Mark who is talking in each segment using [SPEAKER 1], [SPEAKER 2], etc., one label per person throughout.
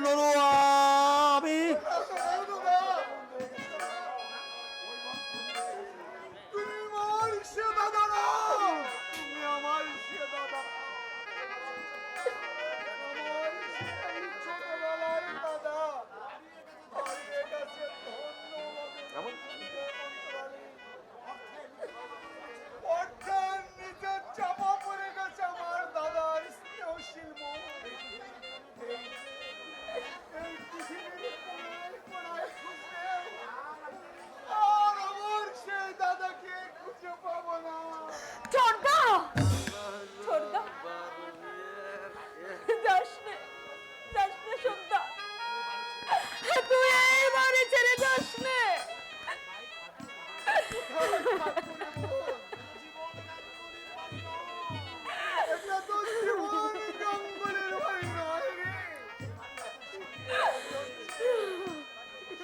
[SPEAKER 1] নুরু আমি
[SPEAKER 2] তুমি আমার সে দাদা না, তুমি আমার সে দাদা, আমার সে ছোটবেলার দাদা হারিয়ে গেছে। অর্থের নিচে চাপা পড়ে গেছে আমার দাদার স্নেহশীল মন। এই পৃথিবীর কোনায় কোনায় খুঁজলে আর আমার সেই দাদাকে খুঁজে পাবো না।
[SPEAKER 3] ছোটদা, ছোটদা, যাস নে, যাস নে ছোটদা, তুই এই বাড়ি ছেড়ে যাস নে।
[SPEAKER 2] এটা তো জীবন জঙ্গলের বাড়ি নয় রে।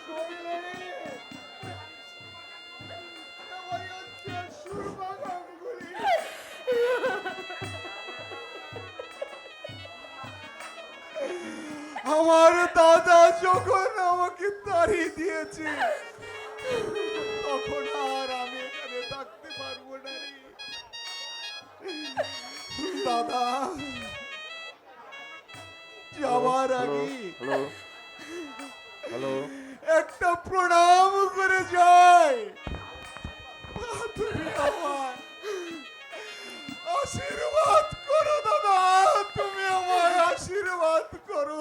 [SPEAKER 2] শোনে রে, এটা বাড়ি হচ্ছে সুরমা গাঙ্গুলি। আমার দাদা যখন আমাকে তাড়িয়ে দিয়েছে তখন আর আমি এখানে থাকতে পারবো না রে দাদা। যাওয়ার আগে
[SPEAKER 1] হ্যালো হ্যালো
[SPEAKER 2] একটা প্রণাম করে যায়। তুমি আমার আশীর্বাদ করো দাদা, তুমি আমার আশীর্বাদ করো।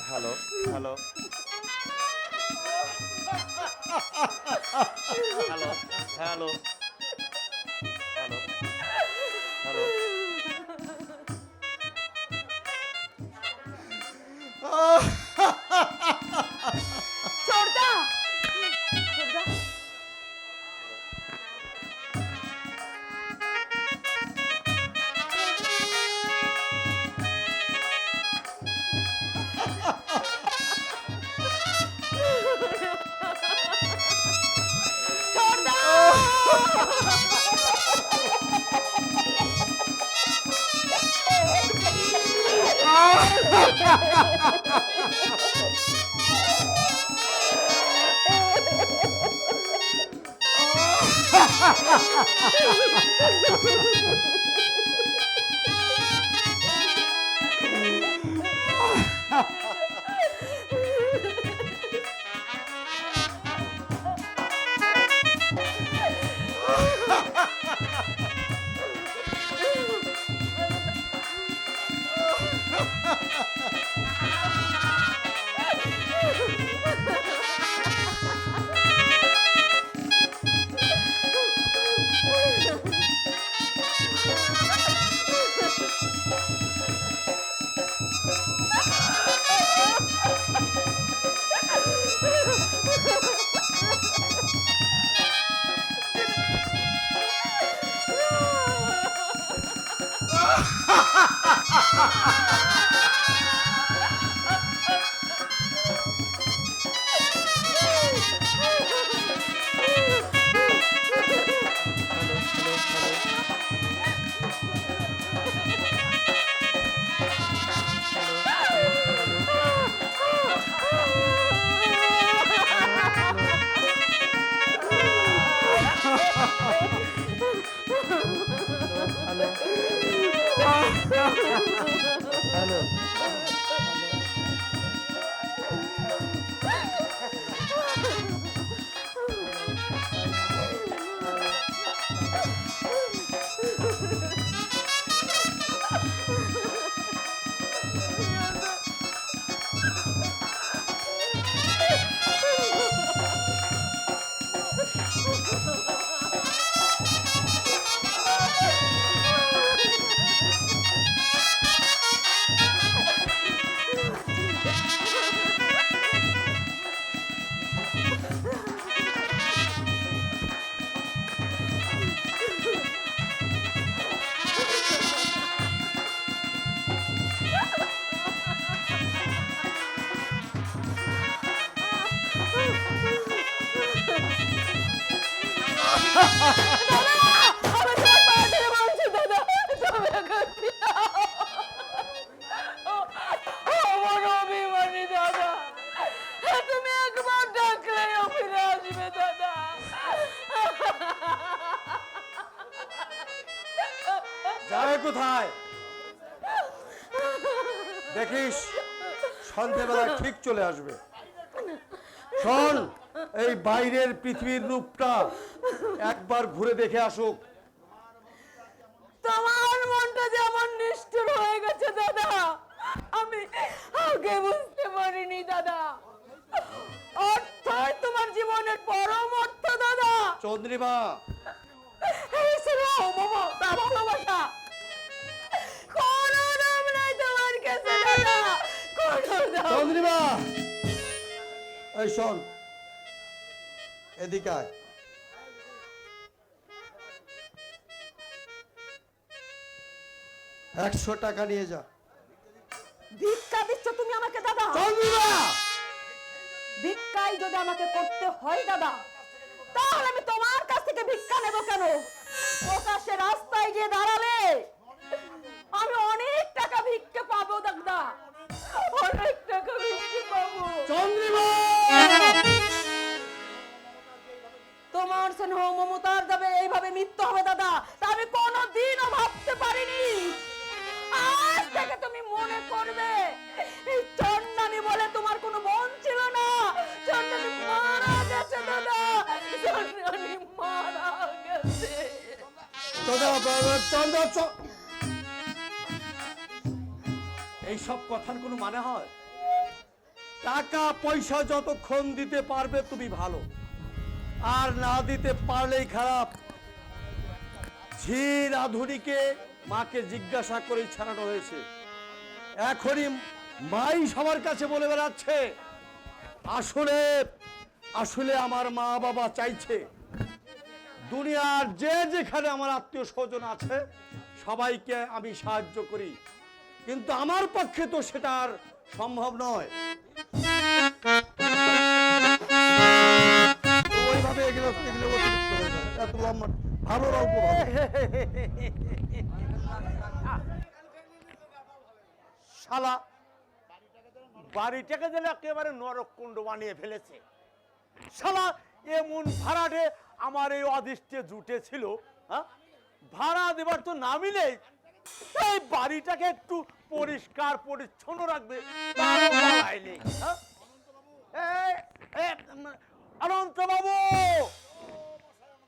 [SPEAKER 1] Hello hello hello hello hello hello
[SPEAKER 3] ছোটদা, ছোটদা, ছোটদা, আমি তোমার পা ধরে বলছি দাদা, তুমি ওকে দাও। আমার অভিমানী দাদা, তুমি একবার ডাকলেও ফিরে আসবে দাদা।
[SPEAKER 2] যাবে কোথায়? দেখিস সন্ধ্যেবেলা ঠিক চলে আসবে। শোন, এই বাইরের পৃথিবীর রূপটা একবার ঘুরে দেখে আসুক।
[SPEAKER 3] তোমার মনটা যেমন নিষ্ঠুর হয়ে গেছে দাদা, আমি আগে বুঝতে পারিনি দাদা। অর্থই তোমার জীবনের পরম অর্থ দাদা।
[SPEAKER 2] চন্দ্রিমা,
[SPEAKER 3] এই স্নেহ, মমতা, ভালোবাসা কোনো দাম নাই তোমার কাছে দাদা, কোনো দাম।
[SPEAKER 2] চন্দ্রিমা, এই শোন, এদিকে আয়। $100 নিয়ে যা।
[SPEAKER 3] ভিক্ষা দিচ্ছ তুমি আমাকে দাদা?
[SPEAKER 2] চন্দ্রিমা,
[SPEAKER 3] ভিক্ষাই যদি আমাকে করতে হয় দাদা, তাহলে আমি তোমার কাছ থেকে ভিক্ষা নেব কেন? প্রকাশ্যে রাস্তায় গিয়ে দাঁড়ালে আমি অনেক টাকা ভিক্ষা পাবো দাদা, অনেক টাকা ভিক্ষা পাবো।
[SPEAKER 2] চন্দ্রিমা,
[SPEAKER 3] তোমার স্নেহ মমতার যাবে এইভাবে মৃত্যু হবে দাদা, তা আমি কোনোদিনও ভাবতে পারিনি। আজ থেকে তুমি মনে করবে এই চন্দানি বলে তোমার কোনো বোন ছিল না। চন্দানি মারা গেছে দাদা, চন্দানি মারা গেছে।
[SPEAKER 2] এইসব কথার কোনো মানে হয়? টাকা পয়সা যতক্ষণ দিতে পারবে তুমি ভালো, আর না দিতে পারলেই খারাপ। ঝি রাধুনিকে মাকে জিজ্ঞাসা করে ছাড়ানো হয়েছে। এখনই মাই সবার কাছে বলে বেড়াচ্ছে আসলে আসলে আমার মা বাবা চাইছে দুনিয়ার যে যেখানে আমার আত্মীয় স্বজন আছে সবাইকে আমি সাহায্য করি, কিন্তু আমার পক্ষে তো সেটা আর সম্ভব নয়। ওইভাবে এগুলো এগুলো অতিরিক্ত হয়ে যায়। এত লম্বা ভালো অল্প
[SPEAKER 4] শালা বাড়িটাকে যেন একেবারে নরককুণ্ড বানিয়ে ফেলেছে। শালা এমন ভাড়াটে আমার এই অদৃষ্টে জুটে ছিল, হ্যাঁ? ভাড়া দেবার তো নামই নেই। এই বাড়িটাকে একটু পরিষ্কার পরিচ্ছন্ন রাখবে, তারও উপায় নেই, হ্যাঁ? অনন্ত বাবু,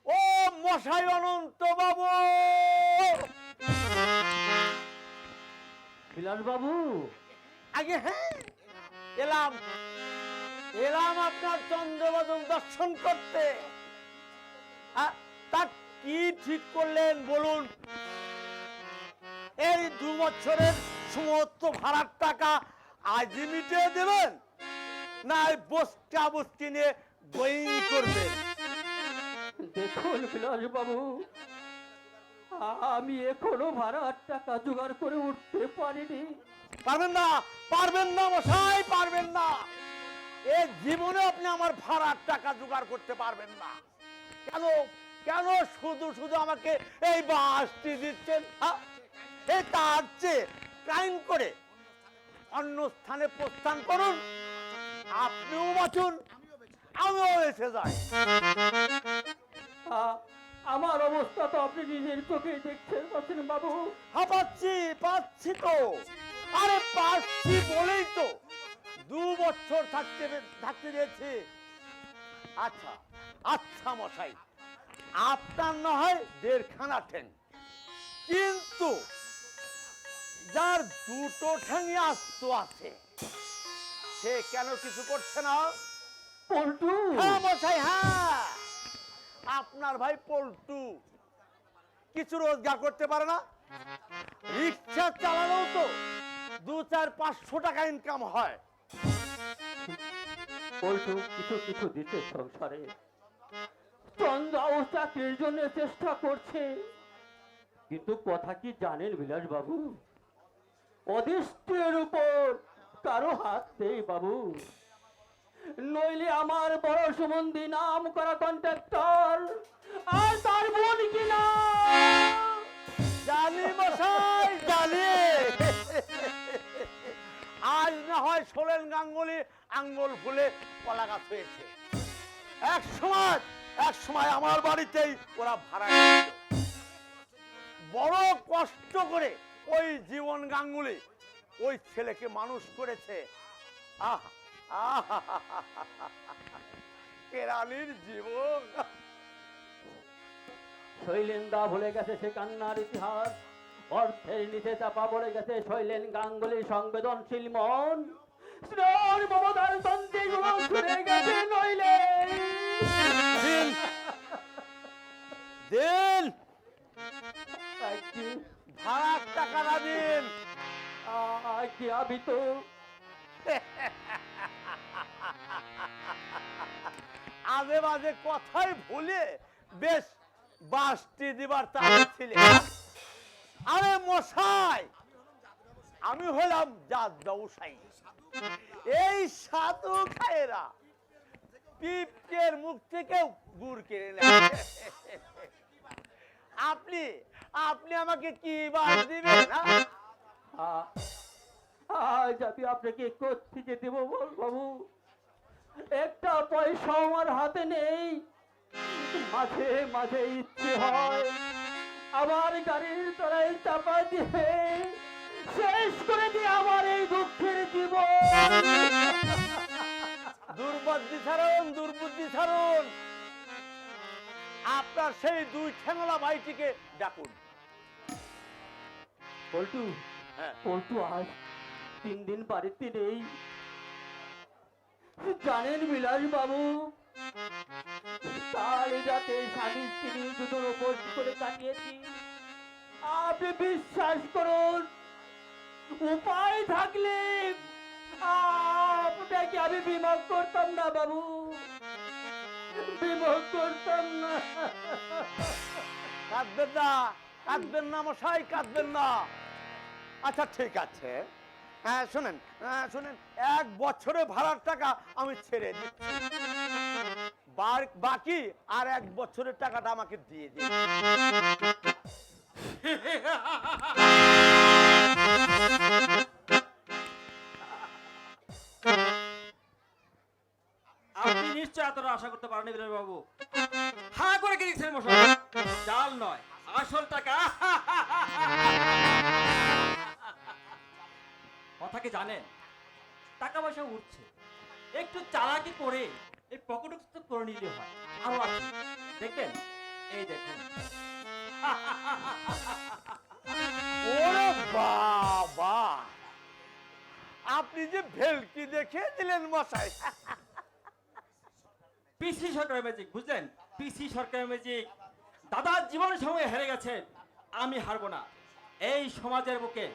[SPEAKER 4] ও মশাই অনন্ত বাবু,
[SPEAKER 5] বিলাস বাবু,
[SPEAKER 4] আগে হ্যাঁ এলাম এলাম আপনার চন্দ্রবদন দর্শন করতে। তা কি ঠিক করলেন বলুন? এই 2 বছরের সমস্ত ভাড়ার টাকা আজই মিটিয়ে দেবেন, না বস্তা বস্তি নিয়ে বই করবেন?
[SPEAKER 5] দেখুন বিলাস বাবু, আমি এখনো ভাড়ার টাকা জোগাড় করে উঠতে পারিনি।
[SPEAKER 4] পারবেন না, পারবেন না মশাই, পারবেন না। এই জীবনে আপনি আমার ভাড়ার টাকা জোগাড় করতে পারবেন না। কেন কেন শুধু শুধু আমাকে এই বাসটি দিচ্ছেন? এই তার চেয়ে ক্রাইম করে অন্য স্থানে প্রস্থান করুন, আপনিও বাঁচুন, আমিও বেঁচে যাই।
[SPEAKER 5] আমার অবস্থা তো আপনি নিজের চোখেই দেখছেন পাচ্ছেন বাবু।
[SPEAKER 4] হ্যাঁ পাচ্ছি, পাচ্ছি তো। আরে পাচ্ছি বলেই তো 2 বছর থাকতে দিয়েছি। আচ্ছা আচ্ছা মশাই, আপনার না হয় 1.5 ঠ্যাং, কিন্তু যার 2টো ঠ্যাংই আস্ত আছে সে কেন কিছু করছে না?
[SPEAKER 5] পল্টু,
[SPEAKER 4] হ্যাঁ মশাই, হ্যাঁ, আপনার ভাই পল্টু কিছু রোজগার করতে পারে না? রিক্সা চালানো তো 2-4-500 টাকা ইনকাম হয়।
[SPEAKER 5] পল্টু কিছু কিছু দিতে সংসারে চন্দ্রাও চাকরির জন্য চেষ্টা করছে, কিন্তু কথা কি জানেন বিলাস বাবু, অদৃষ্টের উপর কারো হাত নেই বাবু। নইলে আমার বড় সুমন্দি নাম করা কন্ট্রাক্টর আর তার
[SPEAKER 4] মনে হয় সোলেন গাঙ্গুলি আঙ্গুল ফুলে কলা গাছ হয়েছে। এক সময় আমার বাড়িতেই ওরা ভাড়া নিয়েছিল। বড় কষ্ট করে ওই জীবন গাঙ্গুলি ওই ছেলেকে মানুষ করেছে। আহা আহা কেরানির জীবন।
[SPEAKER 5] শৈলেন্দা ভুলে গেছে সে কান্নার ইতিহাস, অর্থের নিচে চাপা পড়ে গেছে শৈলেন গাঙ্গুলির সংবেদনশীল মন। স্নেহর মমতার তন্ত্রীগুলো ছুড়ে গেছে নইলে
[SPEAKER 4] দিন দিন ভাড়ার টাকাটা দিন।
[SPEAKER 5] কি আমি তো
[SPEAKER 4] আজে বাজে কথাই ভুলে বেশ বাসটি দিবার ছিল। আরে মশাই, আমি হলাম জাত ব্যবসায়ী। এই সাধু খায়েরা পিপকের মুখ থেকে গুড় কিনে নেয়। আপনি আপনি আমাকে কি বাস দিবেন?
[SPEAKER 5] আজ আমি আপনাকে কোত্থেকে দেব বল বাবু? একটা পয়সা আমার হাতে নেই। মাঝে মাঝে ইচ্ছে হয় আমার গাড়ির তলায় চাপা দিয়ে শেষ করে দিয়ে আমার এই দুঃখের জীবন।
[SPEAKER 4] দুর্বুদ্ধি ছাড়ুন, দুর্বুদ্ধি ছাড়ুন। আপনার সেই দুই ঠ্যাংলা ভাইটিকে ডাকুন।
[SPEAKER 5] পল্টু,
[SPEAKER 4] হ্যাঁ।
[SPEAKER 5] পল্টু আজ 3 দিন বাড়িতে নেই। জানেন বিলাস বাবু, কাল রাতে স্বামী স্ত্রী দুটোর উপর কি করে কাটিয়েছি আপনি বিশ্বাস করুন। উপায় থাকলে আপনাকে আমি বিমুখ করতাম না বাবু, বিমুখ করতাম না।
[SPEAKER 4] কাঁদবেন না, কাঁদবেন না মশাই, কাঁদবেন না। আচ্ছা ঠিক আছে, হ্যাঁ শুনেন, শুনেন, 1 বছরের ভাড়ার টাকা আমি ছেড়ে দিচ্ছি। বাকি আর 1 বছরের টাকাটা আমাকে দিয়ে দিন।
[SPEAKER 6] আপনি নিশ্চয় এতটা আশা করতে পারেন বিলাস বাবু। হা করে কি দিচ্ছেন মশাই? চাল নয়, আসল টাকা। কথা কি জানেন, টাকা পয়সা উঠছে, একটু চালাকি করে এই পকেট করে নিলে হয়। আরো আছে দেখবেন, এই দেখুন।
[SPEAKER 4] ওরে বাবা, আপনি যে ভেলকি দেখে দিলেন মশাই।
[SPEAKER 6] পিসি সরকারের ম্যাজিক, বুঝলেন? পিসি সরকারের ম্যাজিক। দাদার জীবনের সঙ্গে হেরে গেছেন, আমি হারবো না। এই সমাজের বুকে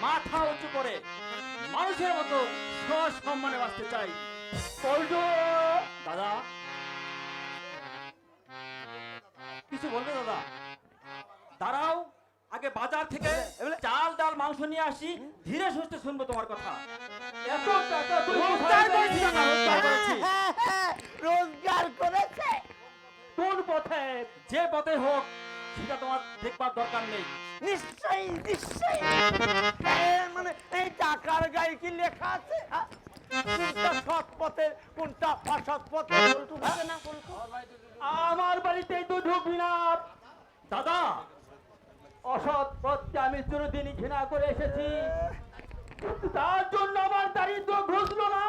[SPEAKER 6] মাথা উঁচু করে মানুষের মতো সসম্মানে বাঁচতে চাই।
[SPEAKER 5] পল্টু,
[SPEAKER 6] দাদা কিছু বলবে? দাদা দাঁড়াও, আগে বাজার থেকে চাল ডাল মাংস নিয়ে আসি, ধীরে সুস্থে শুনবো তোমার কথা।
[SPEAKER 5] এত টাকা তুই
[SPEAKER 6] রোজগার
[SPEAKER 5] কোথায়
[SPEAKER 6] করেছি দাদা, রোজগার করেছি।
[SPEAKER 4] রোজগার করেছে
[SPEAKER 5] কোন পথে?
[SPEAKER 6] যে পথে হোক সেটা তোমার দেখবার দরকার নেই।
[SPEAKER 4] নিশ্চয়ই নিশ্চয়ই। মানে এই টাকার গায়ে কি লেখা আছে? কোনটা সৎ পথে, কোনটা অসৎ পথে?
[SPEAKER 5] আমার বাড়িতেই তো ঢুকবি না।
[SPEAKER 6] দাদা
[SPEAKER 5] অসৎ পথকে আমি চিরদিনই ঘৃণা করে এসেছি, তার জন্য আমার দারিদ্র ঘুষলো না।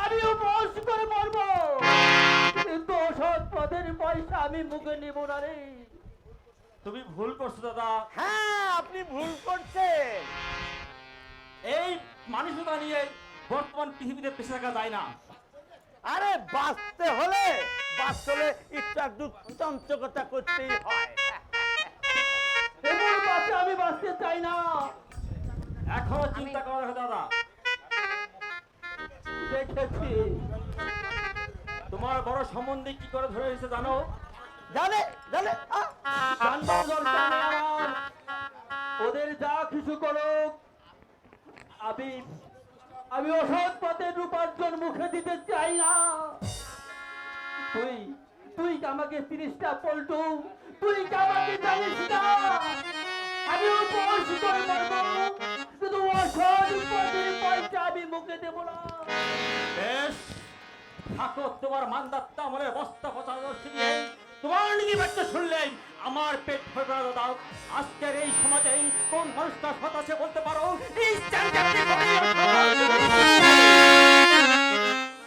[SPEAKER 5] আমি উপোস করে মরবো, কিন্তু অসৎ পথের পয়সা আমি মুখে নিব না রে।
[SPEAKER 6] তুমি ভুল করছো দাদা।
[SPEAKER 4] হ্যাঁ, আপনি ভুল করছেন।
[SPEAKER 6] এই মানসিকতা নিয়ে বর্তমান পৃথিবীতে বেঁচে থাকা যায় না।
[SPEAKER 4] আরে বাঁচতে হলে একটু চঞ্চকতা করতেই হয়।
[SPEAKER 5] এমন পথে আমি বাঁচতে চাই না।
[SPEAKER 6] এখনো চিন্তা করা দেখো দাদা।
[SPEAKER 5] দেখেছি
[SPEAKER 6] তোমার বড় সম্বন্ধে কি করে ধরে এসেছে জানো?
[SPEAKER 4] জানে জানে
[SPEAKER 5] জানবার দরকার নেই আমার। ওদের যা কিছু করুক, আমি অসৎ পথের উপার্জন মুখে দিতে চাই না। তুই আমাকে 30টা পল্টু, তুই আমাকে জানিস না। আমি উপোস করে মরবো, কিন্তু অসৎ উপার্জনের পয়সা আমি মুখে দেব না।
[SPEAKER 6] বেশ, থাকো তোমার মান্দাত্তা আমলের বস্তা পচানোর শিখিয়ে তোমার নিজে বাচ্চা শুনলেন আমার পেট ভরে না দাও। আজকের এই সমাজে কোন মানুষটা সৎ আছে বলতে পারো? এই স্ট্যান্ডার্ডে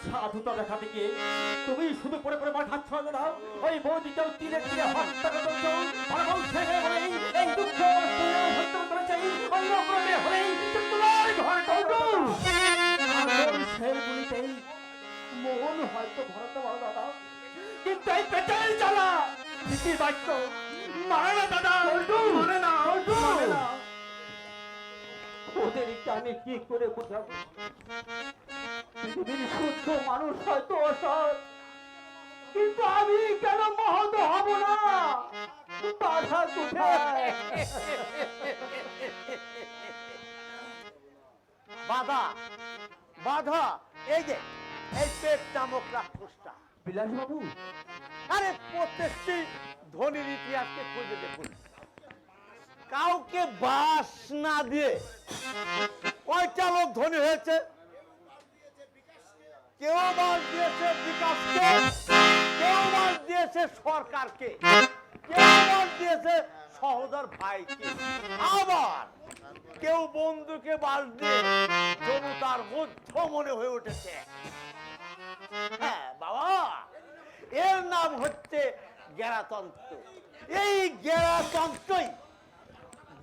[SPEAKER 6] সাধুতা দেখা থেকে তুমি শুধু পরে পরে মার খাচ্ছ না দাও। ওই বৌদিটাও তীরে তীরে হত্যা করছো। পাগল ছেলে হলেই এই দুঃখ কষ্ট সত্য করেছে। অন্য ক্রমে হলেই তোমার ঘর কৌটুম। সেই গুলিতেই মন হয়তো ভরাতে পারো দাদা, কিন্তু এই পেটের জ্বালা কি বাক্য মানে না দাদা, মানে না, মানে না। ওদেরকে আমি কি করে বোঝাবো? পৃথিবীর শুদ্ধ মানুষ হয়তো অসৎ, কিন্তু আমি কেন মহৎ হব না? বাধা কোথায়?
[SPEAKER 4] বাধা বাধা এই যে এই পেট নামক রাক্ষসটা।
[SPEAKER 5] বিলাস বাবু,
[SPEAKER 4] আরে প্রত্যেকটি ধনীর ইতিহাসকে খুঁজে দেখুন, কাউকে বাস না দিয়ে কয়টা লোক ধনী হয়েছে? কেউ বাস দিয়েছে বিকাশকে, কেউ বাস দিয়েছে সরকারকে, কেউ বাস দিয়েছে সহোদর ভাইকে, আবার কেউ বন্ধুকে বাস দিয়ে জনতার মধ্য মনে হয়ে উঠেছে। হ্যাঁ বাবা, এর নাম হচ্ছে গেরাতন্ত্র। এই গেরাতন্ত্রই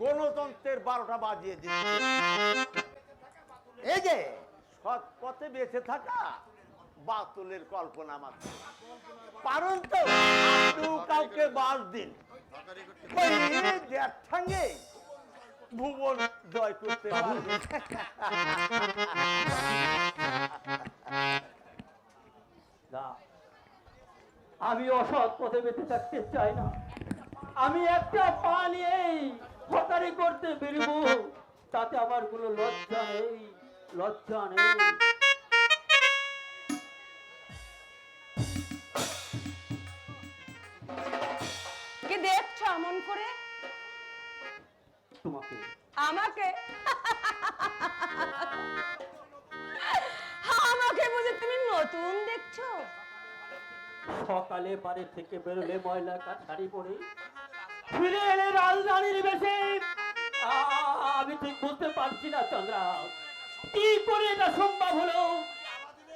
[SPEAKER 4] গণতন্ত্রের 12টা বাজিয়ে দিচ্ছে। এই যে সৎ পথে বেঁচে থাকা বাতুলের কল্পনা মাত্র। পারুন তো আপনিও কাউকে বাস দিন, ওই জ্যাঠাঙ্গে ভুবন জয় করতে পারবে।
[SPEAKER 5] না, আমি অসৎ পথে বেঁচে থাকতে চাই না। আমি একটা পা নিয়েই হকারি করতে বেরবো, তাতে আমার কোনো লজ্জা নেই, লজ্জা নেই।
[SPEAKER 3] কি দেখছো এমন করে
[SPEAKER 5] তোমাকে
[SPEAKER 3] আমাকে? আমাকে বুঝে তুমি নতুন দেখছো?
[SPEAKER 5] সকালে বাড়ি থেকে বেরোলে ময়লা শাড়ি পরে, ফিরে এলে রাজধানীর বেশে। আমি ঠিক বুঝতে পারছি না চন্দ্রা, কি করে এটা সম্ভব হলো?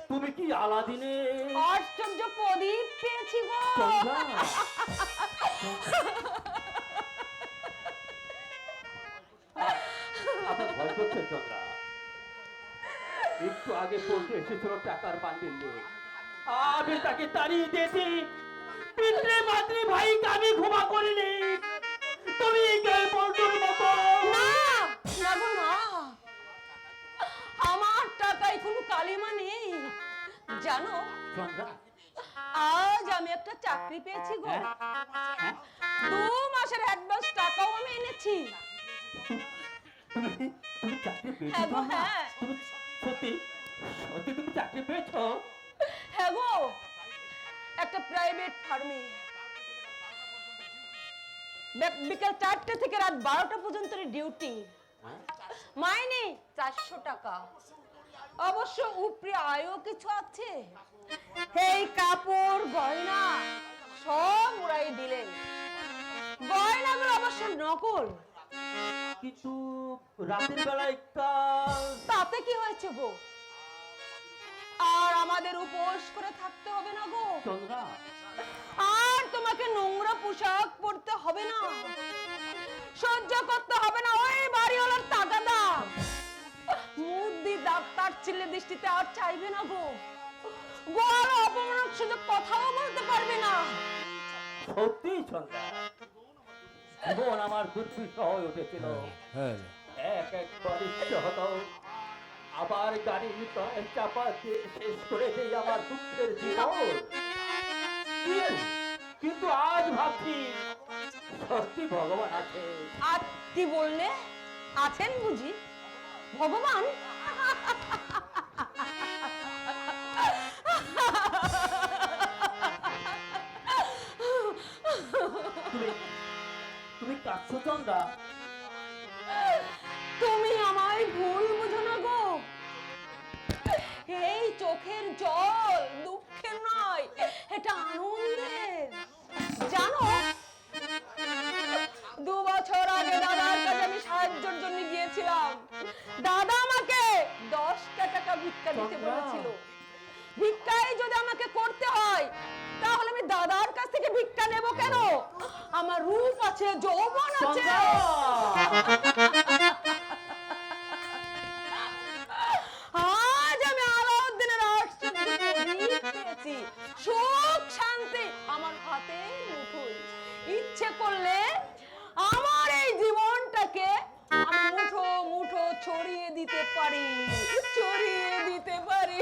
[SPEAKER 5] তুমি কি আলাদিনে
[SPEAKER 3] আশ্চর্য প্রদীপ পেয়েছি গো।
[SPEAKER 5] চন্দ্রা? আমার ভয় করছে চন্দ্রা। একটু আগে পৌঁছে এসেছিল টাকার বান্ডিল নিয়ে, আমি তাকে তাড়িয়ে দিয়েছি। পিতৃ মাতৃ ভাইকে আমি ক্ষমা করিনি, তুমি পল্টুর মতো।
[SPEAKER 3] না না গো না, আমার টাকায় কোনো কালিমা নেই জানো।
[SPEAKER 5] চন্দ্রা,
[SPEAKER 3] আজ আমি একটা চাকরি পেয়েছি গো। 2 মাসের অ্যাডভান্স টাকাও আমি এনেছি।
[SPEAKER 5] তুমি চাকরি পেয়েছো?
[SPEAKER 3] হ্যাঁ গো,
[SPEAKER 5] চন্দ্রা?
[SPEAKER 3] হ্যাঁ।
[SPEAKER 5] তুমি সত্যি সত্যি তুমি চাকরি পেয়েছো?
[SPEAKER 3] হ্যাঁ গো, একটা প্রাইভেট ফার্মে বিকাল 4টে থেকে রাত 12টা পর্যন্ত ডিউটি। মাইনে 400 টাকা। অবশ্য উপরে আয়ও কিছু আছে। এই কাপড় গয়না সব উড়াই দিলেন। গয়নাগুলো অবশ্য নকল।
[SPEAKER 5] কিন্তু রাতের বেলায়
[SPEAKER 3] তাতে কি হয়েছে গো? আর আমাদের উপোস করে থাকতে হবে না গো।
[SPEAKER 5] চন্দ্রা,
[SPEAKER 3] আর তোমাকে নোংরা পোশাক পরতে হবে না, সহ্য করতে হবে না ওই বাড়িওয়ালার তাগাদা। মুদি ডাক্তার ছেলে দৃষ্টিতে আর চাইবে না গো। গোয়াল অপমানক সুযোগ কথাও বলতে পারবে না।
[SPEAKER 5] সত্যি চন্দ্রা, জীবন আমার দুর্বিষহ হয়ে উঠেছিল। এক একবার ইচ্ছে হতো আবার গাড়ির টয়ের চাপা দিয়ে শেষ করে দেই আমার দুঃখের জীবন। কিন্তু আজ ভাবছি সত্যি ভগবান আছে।
[SPEAKER 3] আর কি বললে? আছেন বুঝি ভগবান?
[SPEAKER 5] তুমি কাঁদছো চন্দ্রা?
[SPEAKER 3] তুমি আমায় আমায় ভুল বুঝো না গো, এই চোখের জল দুঃখের নয়, এটা আনন্দের। জানো 2 বছর আগে দাদার কাছে আমি সাহায্যের জন্য গিয়েছিলাম। দাদা আমাকে 10টা টাকা ভিক্ষা দিতে বলেছিল। ভিক্ষাই যদি আমাকে করতে হয় তাহলে আমি দাদার কাছ থেকে ভিক্ষা নেব কেন? আমার রূপ আছে, যৌবন আছে। আজ আমি আলাউদ্দিনের আশ্চর্য প্রদীপ পেয়েছি। সুখ শান্তি আমার হাতের মুঠোয়। ইচ্ছে করলে আমার এই জীবনটাকে আমি মুঠো মুঠো ছড়িয়ে দিতে পারি, ছড়িয়ে দিতে পারি।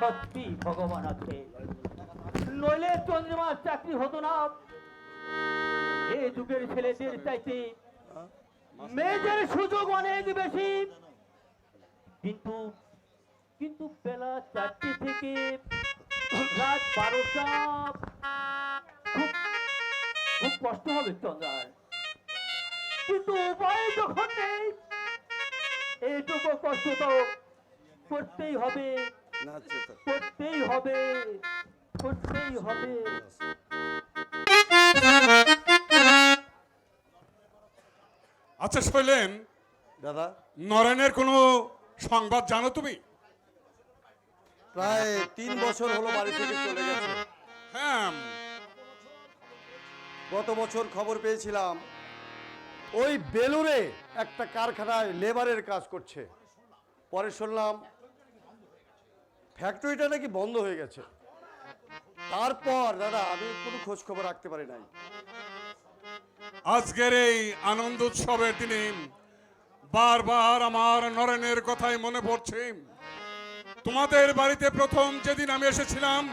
[SPEAKER 5] সত্যি ভগবান আছে, নইলে চন্দ্রমার চাকরি হতো না। এই যুগের ছেলেদের চাইতে মেয়েদের সুযোগ অনেক বেশি। কিন্তু কিন্তু বেলা 4টে থেকে রাত 12টা খুব খুব কষ্ট হবে চন্দ্রার, কিন্তু উপায় যখন নেই, এইটুকু কষ্ট তো করতেই হবে, করতেই হবে, করতেই হবে।
[SPEAKER 7] আচ্ছা শৈলেন,
[SPEAKER 2] দাদা
[SPEAKER 7] নরেনের কোনো সংবাদ জানো তুমি?
[SPEAKER 2] প্রায় 3 বছর হলো বাড়ি থেকে চলে গেছে।
[SPEAKER 7] হ্যাঁ,
[SPEAKER 2] গত বছর খবর পেয়েছিলাম ওই বেলুরে একটা কারখানায় লেবারের কাজ করছে। পরে শুনলাম ফ্যাক্টরিটা নাকি বন্ধ হয়ে গেছে। তারপর দাদা আমি কোনো খোঁজ খবর রাখতে পারি নাই।
[SPEAKER 7] আজকের এই আনন্দ উৎসবের দিনে বারবার আমার নরেনের কথাই মনে পড়ছে। তোমাদের বাড়িতে প্রথম যেদিন আমি এসেছিলাম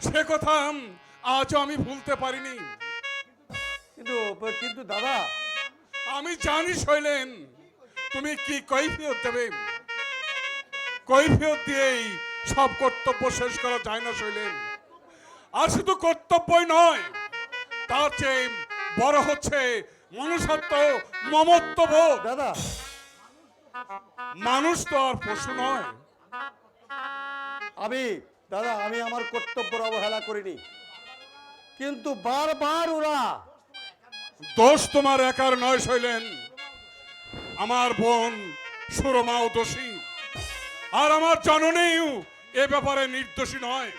[SPEAKER 7] সে কথা আজও আমি ভুলতে পারিনি।
[SPEAKER 2] কিন্তু কিন্তু দাদা
[SPEAKER 7] আমি জানি শৈলেন তুমি কি কৈফিয়ত দেবে। কৈফিয়ত দিয়েই সব কর্তব্য শেষ করা যায় না শৈলেন। আর শুধু কর্তব্যই নয়, তার চেয়ে বড় হচ্ছে মনুষ্যত্ব, মমত্ববোধ।
[SPEAKER 2] দাদা
[SPEAKER 7] মানুষ তো আর পশু নয়।
[SPEAKER 2] আমি আমার কর্তব্যের অবহেলা করিনি, কিন্তু বারবার ওরা
[SPEAKER 7] দোষ তোমার একার নয় শৈলেন, আমার বোন সুরমাও দোষী, আর আমার জননীও এ ব্যাপারে নির্দোষী নয়।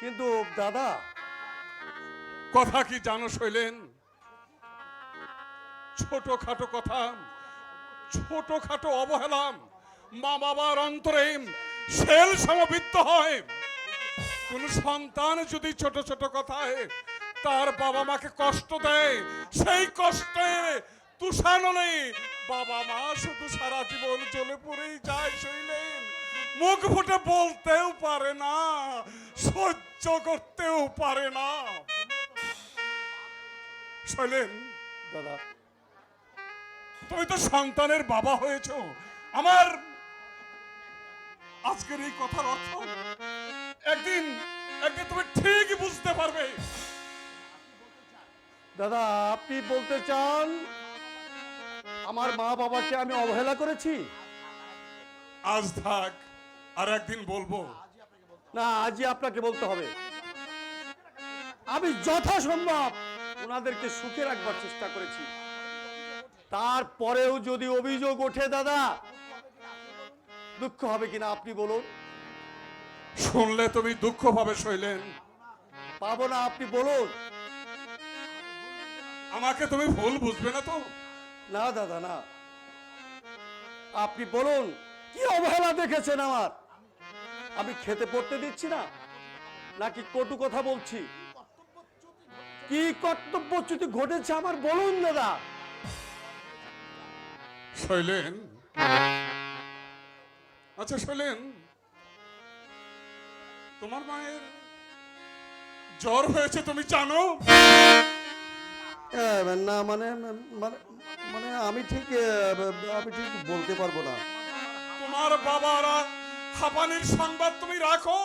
[SPEAKER 2] কিন্তু দাদা
[SPEAKER 7] কথা কি জানো শৈলেন? ছোটখাটো কথা, ছোটখাটো অবহেলা মা বাবার অন্তরে শেল সমবিদ্ধ হয়। কোন সন্তান যদি ছোট ছোট কথায় তার বাবা মাকে কষ্ট দেয়, সেই কষ্টে তুষানলে বাবা মা শুধু সারা জীবন জ্বলে পড়েই যায় শৈলেন। মুখ ফুটে বলতেও পারে না, সহ্য করতেও পারে না। শৈলেন
[SPEAKER 2] দাদা
[SPEAKER 7] তুমি তো সন্তানের বাবা হয়েছো। আমার আজকের এই কথার অর্থ একদিন একদিন তুমি ঠিকই বুঝতে পারবে।
[SPEAKER 2] দাদা আপনি বলতে চান আমার মা বাবাকে আমি অবহেলা করেছি?
[SPEAKER 7] আজ থাক, আর একদিন বলবো।
[SPEAKER 2] না, আজই আপনাকে বলতে হবে। আমি যথাসম্ভব ওনাদেরকে সুখে রাখবার চেষ্টা করেছি। তারপরেও যদি অভিযোগ ওঠে দাদা, দুঃখ হবে কিনা আপনি বলুন?
[SPEAKER 7] শুনলে তুমি দুঃখ পাবে শৈলেন।
[SPEAKER 2] পাবো না, আপনি বলুন।
[SPEAKER 7] আমাকে তুমি ভুল বুঝবে না তো?
[SPEAKER 2] না দাদা না, আপনি বলুন কি অবহেলা দেখেছেন আমার? আমি খেতে পড়তে দিচ্ছি না, নাকি কটু কথা বলছি? কি কর্তব্যচ্যুতি ঘটেছে আমার বলুন দাদা।
[SPEAKER 7] শৈলেন, আচ্ছা শৈলেন, তোমার মায়ের জ্বর হয়েছে তুমি জানো?
[SPEAKER 2] না মানে মানে মানে আমি ঠিক বলতে পারবো না।
[SPEAKER 7] তোমার বাবারা হাঁপানির সংবাদ তুমি রাখো।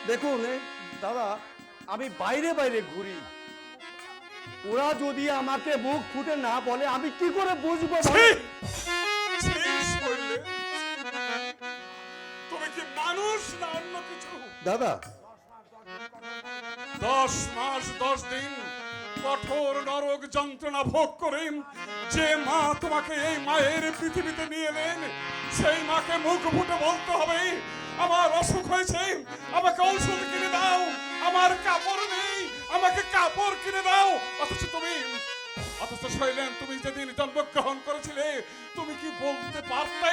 [SPEAKER 2] দেখুন দাদা, আমি বাইরে বাইরে ঘুরি, ওরা যদি আমাকে মুখ ফুটে না বলে আমি কি করে বুঝবো?
[SPEAKER 7] তুমি কি মানুষ না অন্য কিছু?
[SPEAKER 2] দাদা
[SPEAKER 7] 10 মাস 10 দিন কঠোর নরক যন্ত্রণা ভোগ করেন যে মা তোমাকে এই মায়ের পৃথিবীতে নিয়ে এলেন, সেই মাকে মুখ ফুটে বলতে হবে আমার অসুখ হয়েছে, আমাকে ঔষধ কিনে দাও, আমার কাপড় নেই, আমাকে কাপড় কিনে দাও। অথচ শৈলেন, তুমি যেদিন জন্মগ্রহণ করেছিলে তুমি কি বলতে পারতে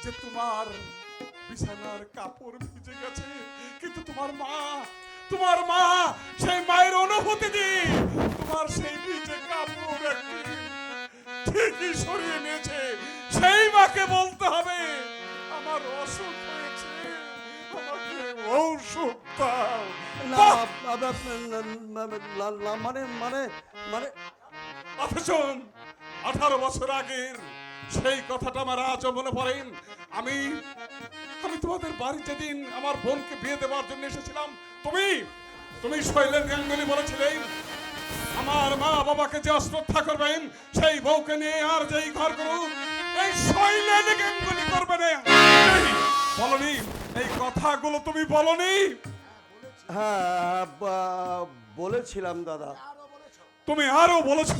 [SPEAKER 7] যে তোমার বিছানার কাপড় ভিজে গেছে? কিন্তু তোমার মা সেই মায়ের অনুভূতি দিয়ে তোমার সেই ভিজে কাপড় একদিন ঠিকই সরিয়ে নিয়েছে। সেই মাকে বলতে হবে আমার অসুখ হয়েছে, আমাকে ঔষধ দাও।
[SPEAKER 2] না মানে মানে মানে
[SPEAKER 7] অথচ 18 বছর আগের সেই কথাটা আমার আজও মনে পড়ে। আমি তোমাদের বাড়ি যেদিন আমার বোনকে বিয়ে দেওয়ার জন্য এসেছিলাম, তুমি শৈলেন গাঙ্গুলি বলেছিলে আমার মা বাবাকে যে অশ্রদ্ধা করবেন সেই বউকে নিয়ে আর যেই ঘর করুক এই শৈলেন গাঙ্গুলি করবে না। বলনি এই কথাগুলো? তুমি বলনি?
[SPEAKER 2] হ্যাঁ বলেছিলাম দাদা।
[SPEAKER 7] তুমি আরো বলেছ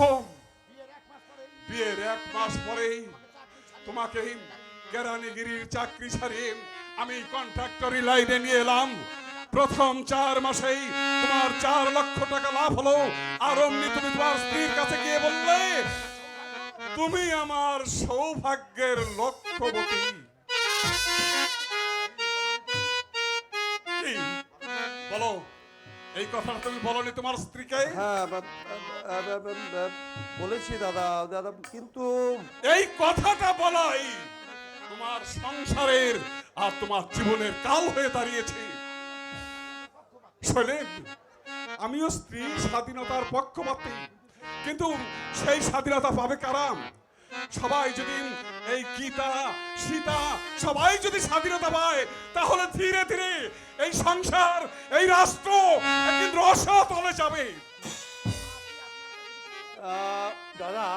[SPEAKER 7] বিয়ের 1 মাস পরেই তোমাকে কেরানিগিরির চাকরি ছাড়িয়ে আমি কন্ট্রাক্টরি লাইনে নিয়ে এলাম। প্রথম 4 মাসেই তোমার 4 লক্ষ টাকা লাভ হলো। আর অমনি তুমি তোমার স্ত্রীর কাছে গিয়ে বললে তুমি আমার সৌভাগ্যের লক্ষ্যবতী। কি বলো, এই কথাটা তুমি বলনি তোমার স্ত্রীকে?
[SPEAKER 2] হ্যাঁ বলেছি দাদা। দাদা কিন্তু
[SPEAKER 7] এই কথাটা বলাই তোমার সংসারের আর তোমার জীবনের কাল হয়ে দাঁড়িয়েছে। শৈলেন, আমিও স্ত্রী স্বাধীনতার পক্ষপাতী, কিন্তু সেই স্বাধীনতা পাবে কারা? সবাই যদি এই গীতা সীতা সবাই যদি স্বাধীনতা পায় তাহলে ধীরে ধীরে এই সংসার এই রাষ্ট্র একদিন রসতলে যাবে।
[SPEAKER 2] দাদা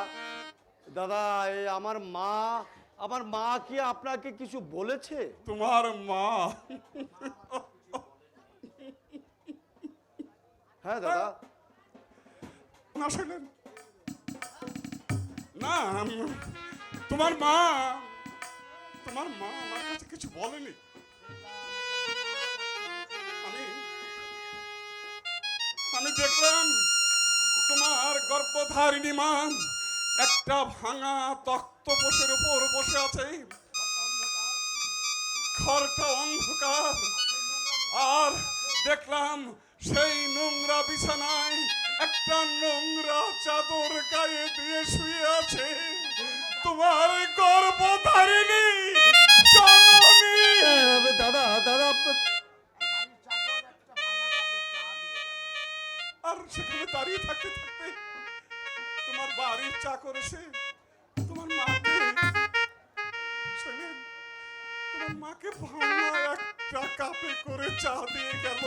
[SPEAKER 2] দাদা এই আমার মা কি আপনাকে কিছু বলেছে?
[SPEAKER 7] তোমার মা?
[SPEAKER 2] হ্যাঁ দাদা।
[SPEAKER 7] না শৈলেন, না, তোমার মা আমার কাছে কিছু বলেনি। আমি দেখলাম তোমার গর্ভধারিণী মা একটা ভাঙা তক্তপোষের উপর বসে আছে, ঘরটা অন্ধকার, আর দেখলাম সেই নোংরা বিছানায় একটা নোংরা চাদর গায়ে দিয়ে শুয়ে আছে তোমার গর্ভধারিণী জননী।
[SPEAKER 2] দাদা দাদা
[SPEAKER 7] আর সেখানে দাঁড়িয়ে থাকতে থাকতে তোমার বাড়ির চাকর এসে তোমার মাকে ভাঙা একটা কাপে করে চা দিয়ে গেল।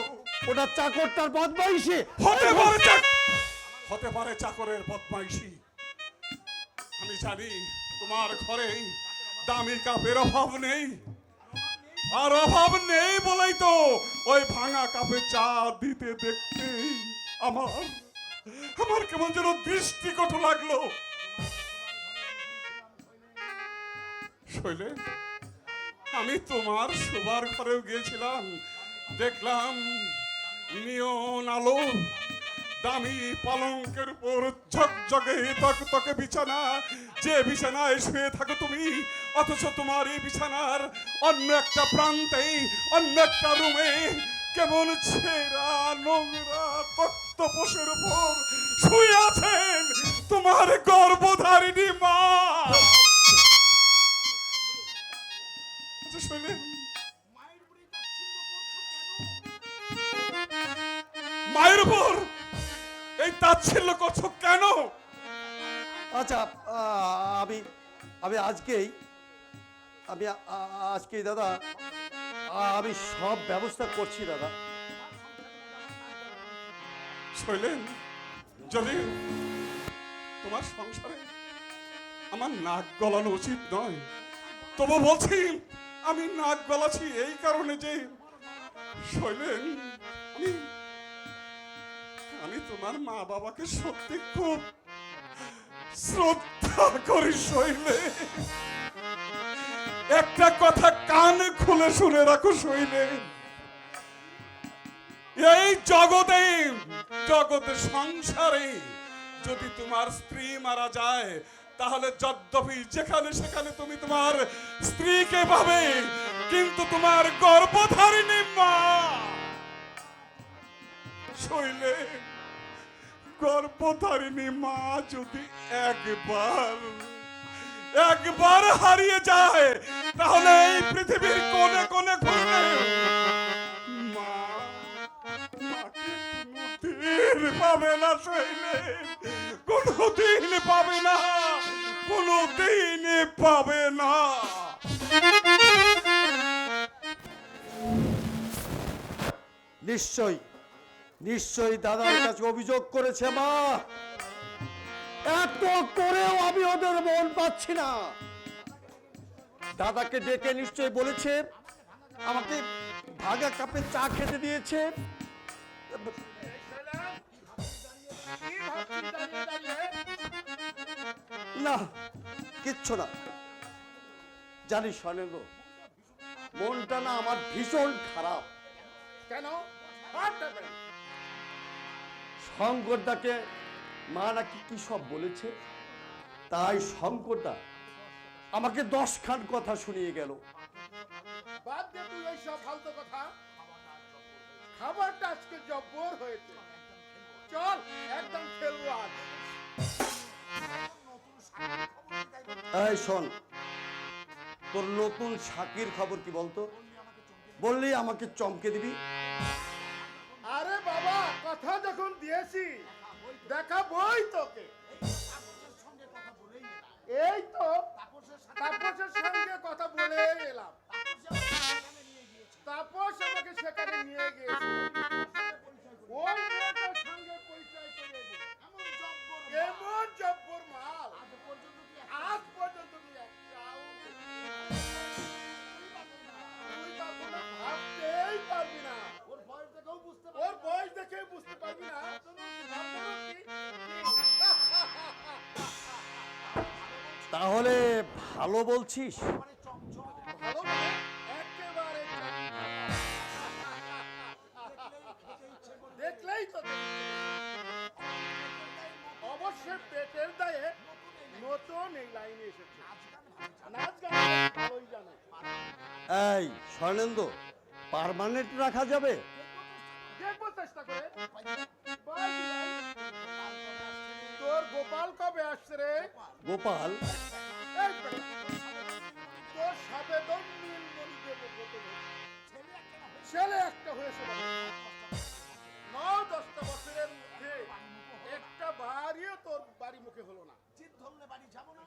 [SPEAKER 2] ওটা চাকরটার বদমাইশি
[SPEAKER 7] হতে পারে চাকরের বদমাইশি। আমি জানি তোমার ঘরে দামি কাপের অভাব নেই, আর অভাব নেই বলেই তো ওই ভাঙা কাপে চা দিতে দেখতেই আমার কেমন যেন দৃষ্টিকটু লাগলো। শৈলেন, আমি তোমার শোবার ঘরেও গিয়েছিলাম, দেখলাম নিয়ন আলো, দামি পালঙ্কের উপর ঝকঝকে তকতকে বিছানা, যে বিছানায় শুয়ে থাকো তুমি, অথচ তোমার এই বিছানার অন্য একটা প্রান্তে অন্য একটা রুমে কেমন ছেঁড়া নোংরা তক্তপোষের উপর শুয়ে আছেন তোমার গর্ভধারিণী মা। শৈলেন, মায়ের উপর এই তাচ্ছিল্য করছো কেন?
[SPEAKER 2] আচ্ছা আমি আজকেই আমি আজকে দাদা আমি সব ব্যবস্থা করছি দাদা।
[SPEAKER 7] শৈলেন, যদি তোমার সংসারে আমার নাক গলানো উচিত নয়, তবু বলছি আমি নাক গলাছি এই কারণে যে শৈলেন, আমি তোমার মা বাবাকে সত্যি খুব শ্রদ্ধা করি শৈলে। একটা কথা কান খুলে শুনে রাখো শৈলে, এই জগতে সংসারে যদি তোমার স্ত্রী মারা যায়, তাহলে যদ্যপি যেখানে সেখানে তুমি তোমার স্ত্রীকে পাবে, কিন্তু তোমার গর্ভধারিণী মা শৈলে, গর্ভধারিণী মা যদি একবার হারিয়ে যায়, তাহলে এই পৃথিবীর কোণে কোণে ঘুরলে মাকে কোনোদিন পাবে না শৈলে, কোনোদিন পাবে না, কোনোদিন পাবে না।
[SPEAKER 2] নিশ্চয়ই দাদার কাছে অভিযোগ করেছে মা, এত করেও আমি ওদের মন পাচ্ছি না। দাদাকে ডেকে নিশ্চয়ই বলেছে, আমাকে ভাগা কাপে চা খেতে দিয়েছে। না, কিচ্ছু না। জানিস স্বর্ণেন্দ্র, মনটা না আমার ভীষণ খারাপ।
[SPEAKER 4] কেন?
[SPEAKER 2] শঙ্করদাকে মা নাকি কি সব বলেছে, তাই শঙ্করদা আমাকে 10 খান কথা শুনিয়ে গেল।
[SPEAKER 4] বাদ দে তুই এই সব ফালতু কথা। খাবারটা আজকে জব্বর হয়েছে, চল একদম খেলবো আজ।
[SPEAKER 2] এই শোন, তোর নতুন শাকির খবর কি বলতো? বললি আমাকে চমকে দিবি।
[SPEAKER 4] আরে বাবা, কথা যখন দিয়েছি দেখাবই তোকে। এই তো তাপসের সঙ্গে কথা বলে এলাম। তাপস আমাকে সেখানে নিয়ে গিয়েছে, ওই মেয়েটার সঙ্গে পরিচয় করে দিল। এমন জব্বর মাল আজ পর্যন্ত তুই একটাও তুই কখনো ভাবতেই পারবি না। ওর বয়স দেখেও বুঝতে পারবি না।
[SPEAKER 2] তাহলে ভালো বলছিস?
[SPEAKER 4] ভালো মানে একেবারে দেখলেই তো অবশ্যই পেটের দায়ে নতুন এই লাইনে এসেছে, নাচ গান ভালোই জানে।
[SPEAKER 2] এই স্বর্ণেন্দ্র, পার্মানেন্ট রাখা যাবে?
[SPEAKER 4] দেখবো চেষ্টা করে। Bye bye. তোর গোপাল কবে আসছে রে?
[SPEAKER 2] গোপাল?
[SPEAKER 4] এই বেটা, তোর সাবেদন নীলমণি দেব কত ছেলে একটা হয়েছে, 9-10টা বছরের মধ্যে একটা বাড়িও তোর বাড়ি মুখে হলো না। জিদ ধরলে বাড়ি যাবে না,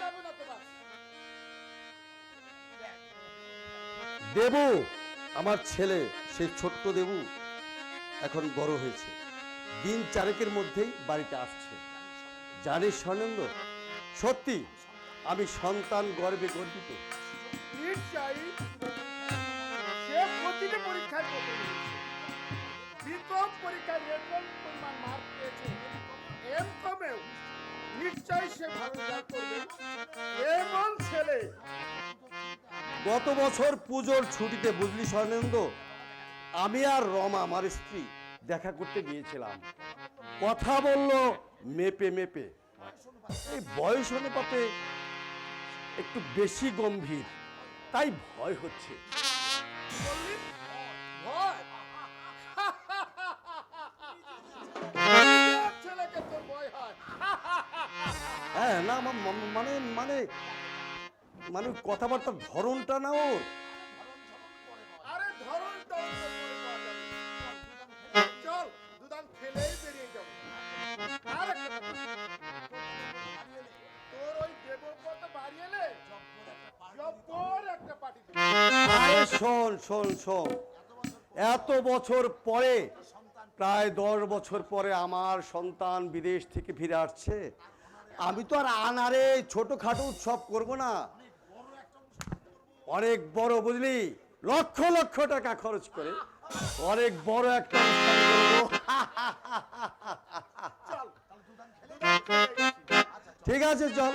[SPEAKER 4] যাবে না তো বাস।
[SPEAKER 2] দেবু, আমার ছেলে, সেই ছোট্ট দেবু এখন বড় হয়েছে, দিন 4 মধ্যেই বাড়িতে আসছে। জানিস স্বর্ণেন্দ্র, সত্যি আমি সন্তান গর্বে গর্বিত।
[SPEAKER 4] নিশ্চয়ই সে প্রতিটি পরীক্ষায় প্রথম হয়েছে, বিকম পরীক্ষায় রেকর্ড পরিমাণ মার্ক পেয়েছে, এমকমেও নিশ্চয়ই সে ভালো রেজাল্ট করবে। এমন ছেলে।
[SPEAKER 2] গত বছর পুজোর ছুটিতে বুঝলি স্বর্ণেন্দ্র, আমি আর রমা আমার স্ত্রী দেখা করতে গিয়েছিলাম। কথা বললো মেপে মেপে, এই বয়স অনুপাতে একটু বেশি গম্ভীর, তাই ভয় হচ্ছে।
[SPEAKER 4] বললি ভয়? ছেলেকে তোর ভয় হয়?
[SPEAKER 2] হ্যাঁ, না মানে মানে মানে কথাবার্তার ধরনটা না ওর।
[SPEAKER 4] আরে ধরন চল দুদান খেলেই বেরিয়ে যাবো। আর একটা কথা, তোর ওই দেবব্রত বাড়ি এলে
[SPEAKER 2] শোন শোন শোন, এত বছর পরে, প্রায় 10 বছর পরে আমার সন্তান বিদেশ থেকে ফিরে আসছে। আমি তো আর আনারে ছোটখাটো উৎসব করব না, অনেক বড়, বুঝলি, লক্ষ লক্ষ টাকা খরচ করে অনেক বড় একটা অনুষ্ঠান করব। ঠিক আছে, চল।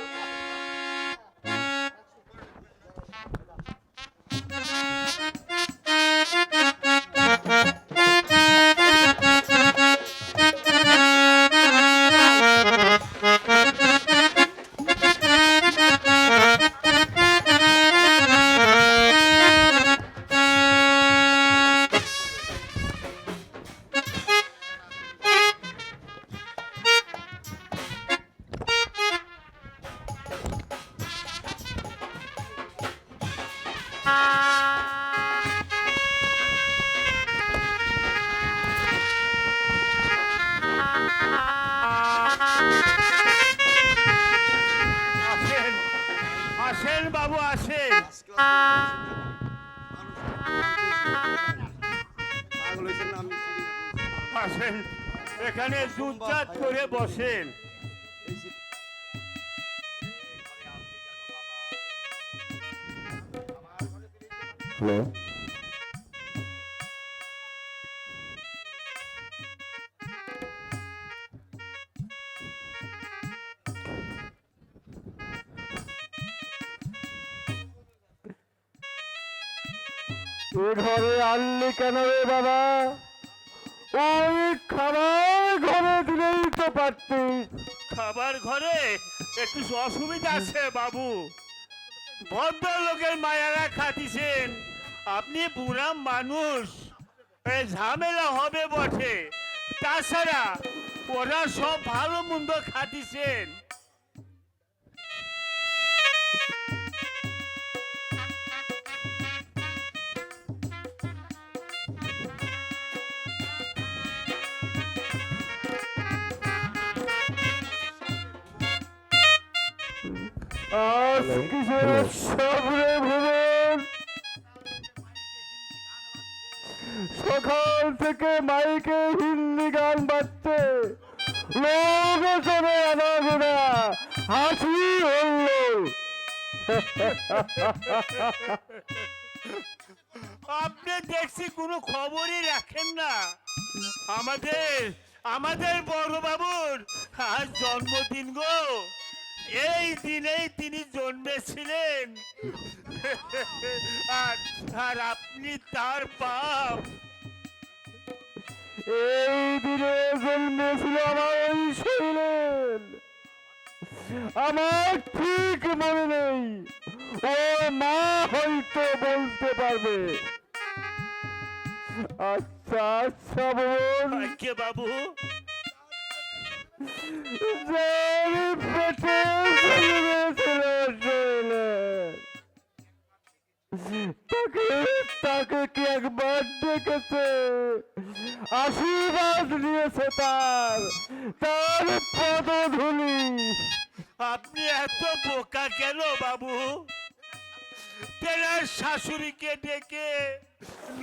[SPEAKER 4] আসেন আসেন বাবু, আসেন।
[SPEAKER 2] পাগল হয়েছেন না, আমি
[SPEAKER 4] আসেন, এখানে চুপচাপ করে বসেন।
[SPEAKER 1] হ্যালো,
[SPEAKER 5] এ ঘরে আনলি কেন রে বাবা? ওই খাবার ঘরে দিলেই তো পারতিস।
[SPEAKER 4] খাবার ঘরে একটু অসুবিধা আছে বাবু, ভদ্রলোকের মায়ারা খাতিছেন, আপনি বুড়া মানুষ, এই ঝামেলা হবে বটে। তাছাড়া ওরা সব ভালো মন্দ খাতিছেন।
[SPEAKER 5] আজ কিসের উৎসব রে ভুবন? সকাল থেকে মাইকে হিন্দি গান বাজছে, লোকজনে আনাগোনা, হাসি হল্লোল।
[SPEAKER 4] আপনি দেখছি কোনো খবরই রাখেন না। আমাদের আমাদের বড় বাবুর আজ জন্মদিন গো, এই দিনেই তিনি জন্মেছিলেন। আর আপনি তার বাপ।
[SPEAKER 5] এই দিনে জন্মেছিল আমার ওই শৈলেন, আমার ঠিক মনে নেই, ও মা হয়তো বলতে পারবে। আচ্ছা আচ্ছা বোন,
[SPEAKER 4] কে বাবু?
[SPEAKER 5] যার পেটে জন্মেছিল শৈলেন, তাকে তাকে কি একবার ডেকেছে, আশীর্বাদ নিয়েছে তার তার পদধূলি।
[SPEAKER 4] আপনি এত বোকা কেন বাবু? তেনার শাশুড়িকে ডেকে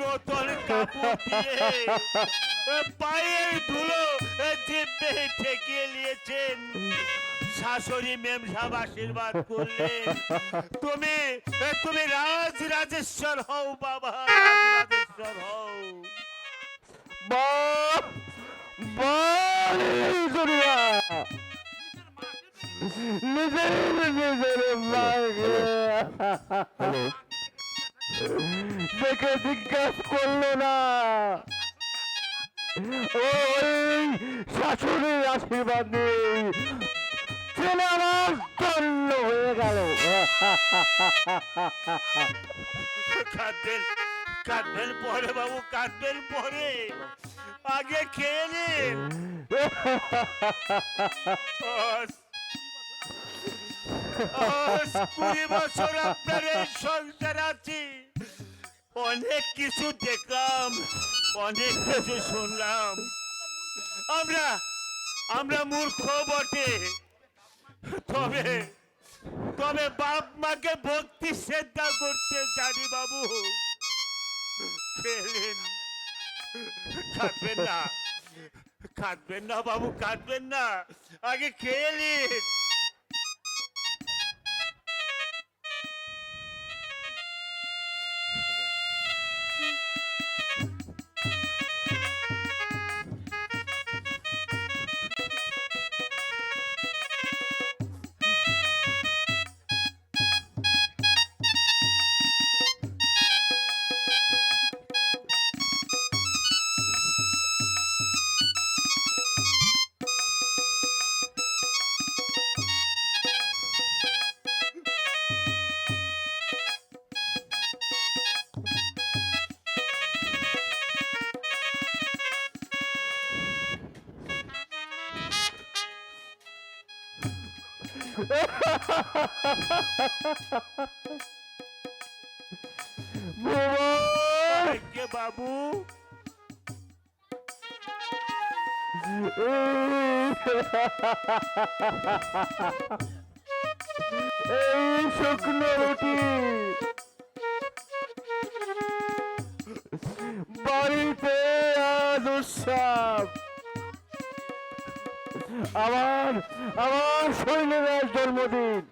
[SPEAKER 4] নতুন কাপড় দিয়ে পায়ের ধুলো জিভে ঠেকিয়ে নিয়েছেন। শাশুড়ি মেম সাহেব আশীর্বাদ করলেন, তুমি তুমি রাজেশ্বর হও বাবা, রাজেশ্বর হও।
[SPEAKER 5] বাহ বাহ দুনিয়া, নিজের নিজের মাকে দেখে জিজ্ঞাসা করলো না, ওই শাশুড়ির আশীর্বাদ নেই, ছেলে আমার দণ্ড হয়ে গেল।
[SPEAKER 4] কাঁদবেন কাঁদবেন পরে বাবু, কাঁদবেন পরে, আগে খেয়ে নিন। 20 বছর আপনার এই সংসার আছি, অনেক কিছু দেখলাম, অনেক কিছু শুনলাম। আমরা মূর্খ বটে, তবে তবে বাপ মাকে ভক্তি শ্রদ্ধা করতে জানি বাবু। খেলেন। কাঁদবেন না, কাঁদবেন না বাবু, কাঁদবেন না, আগে খেলেন। আজ্ঞে বাবু,
[SPEAKER 1] এই শুকনো রুটি বাড়িতে আজ উৎসব। আমার আমার শৈলের জন্মদিন,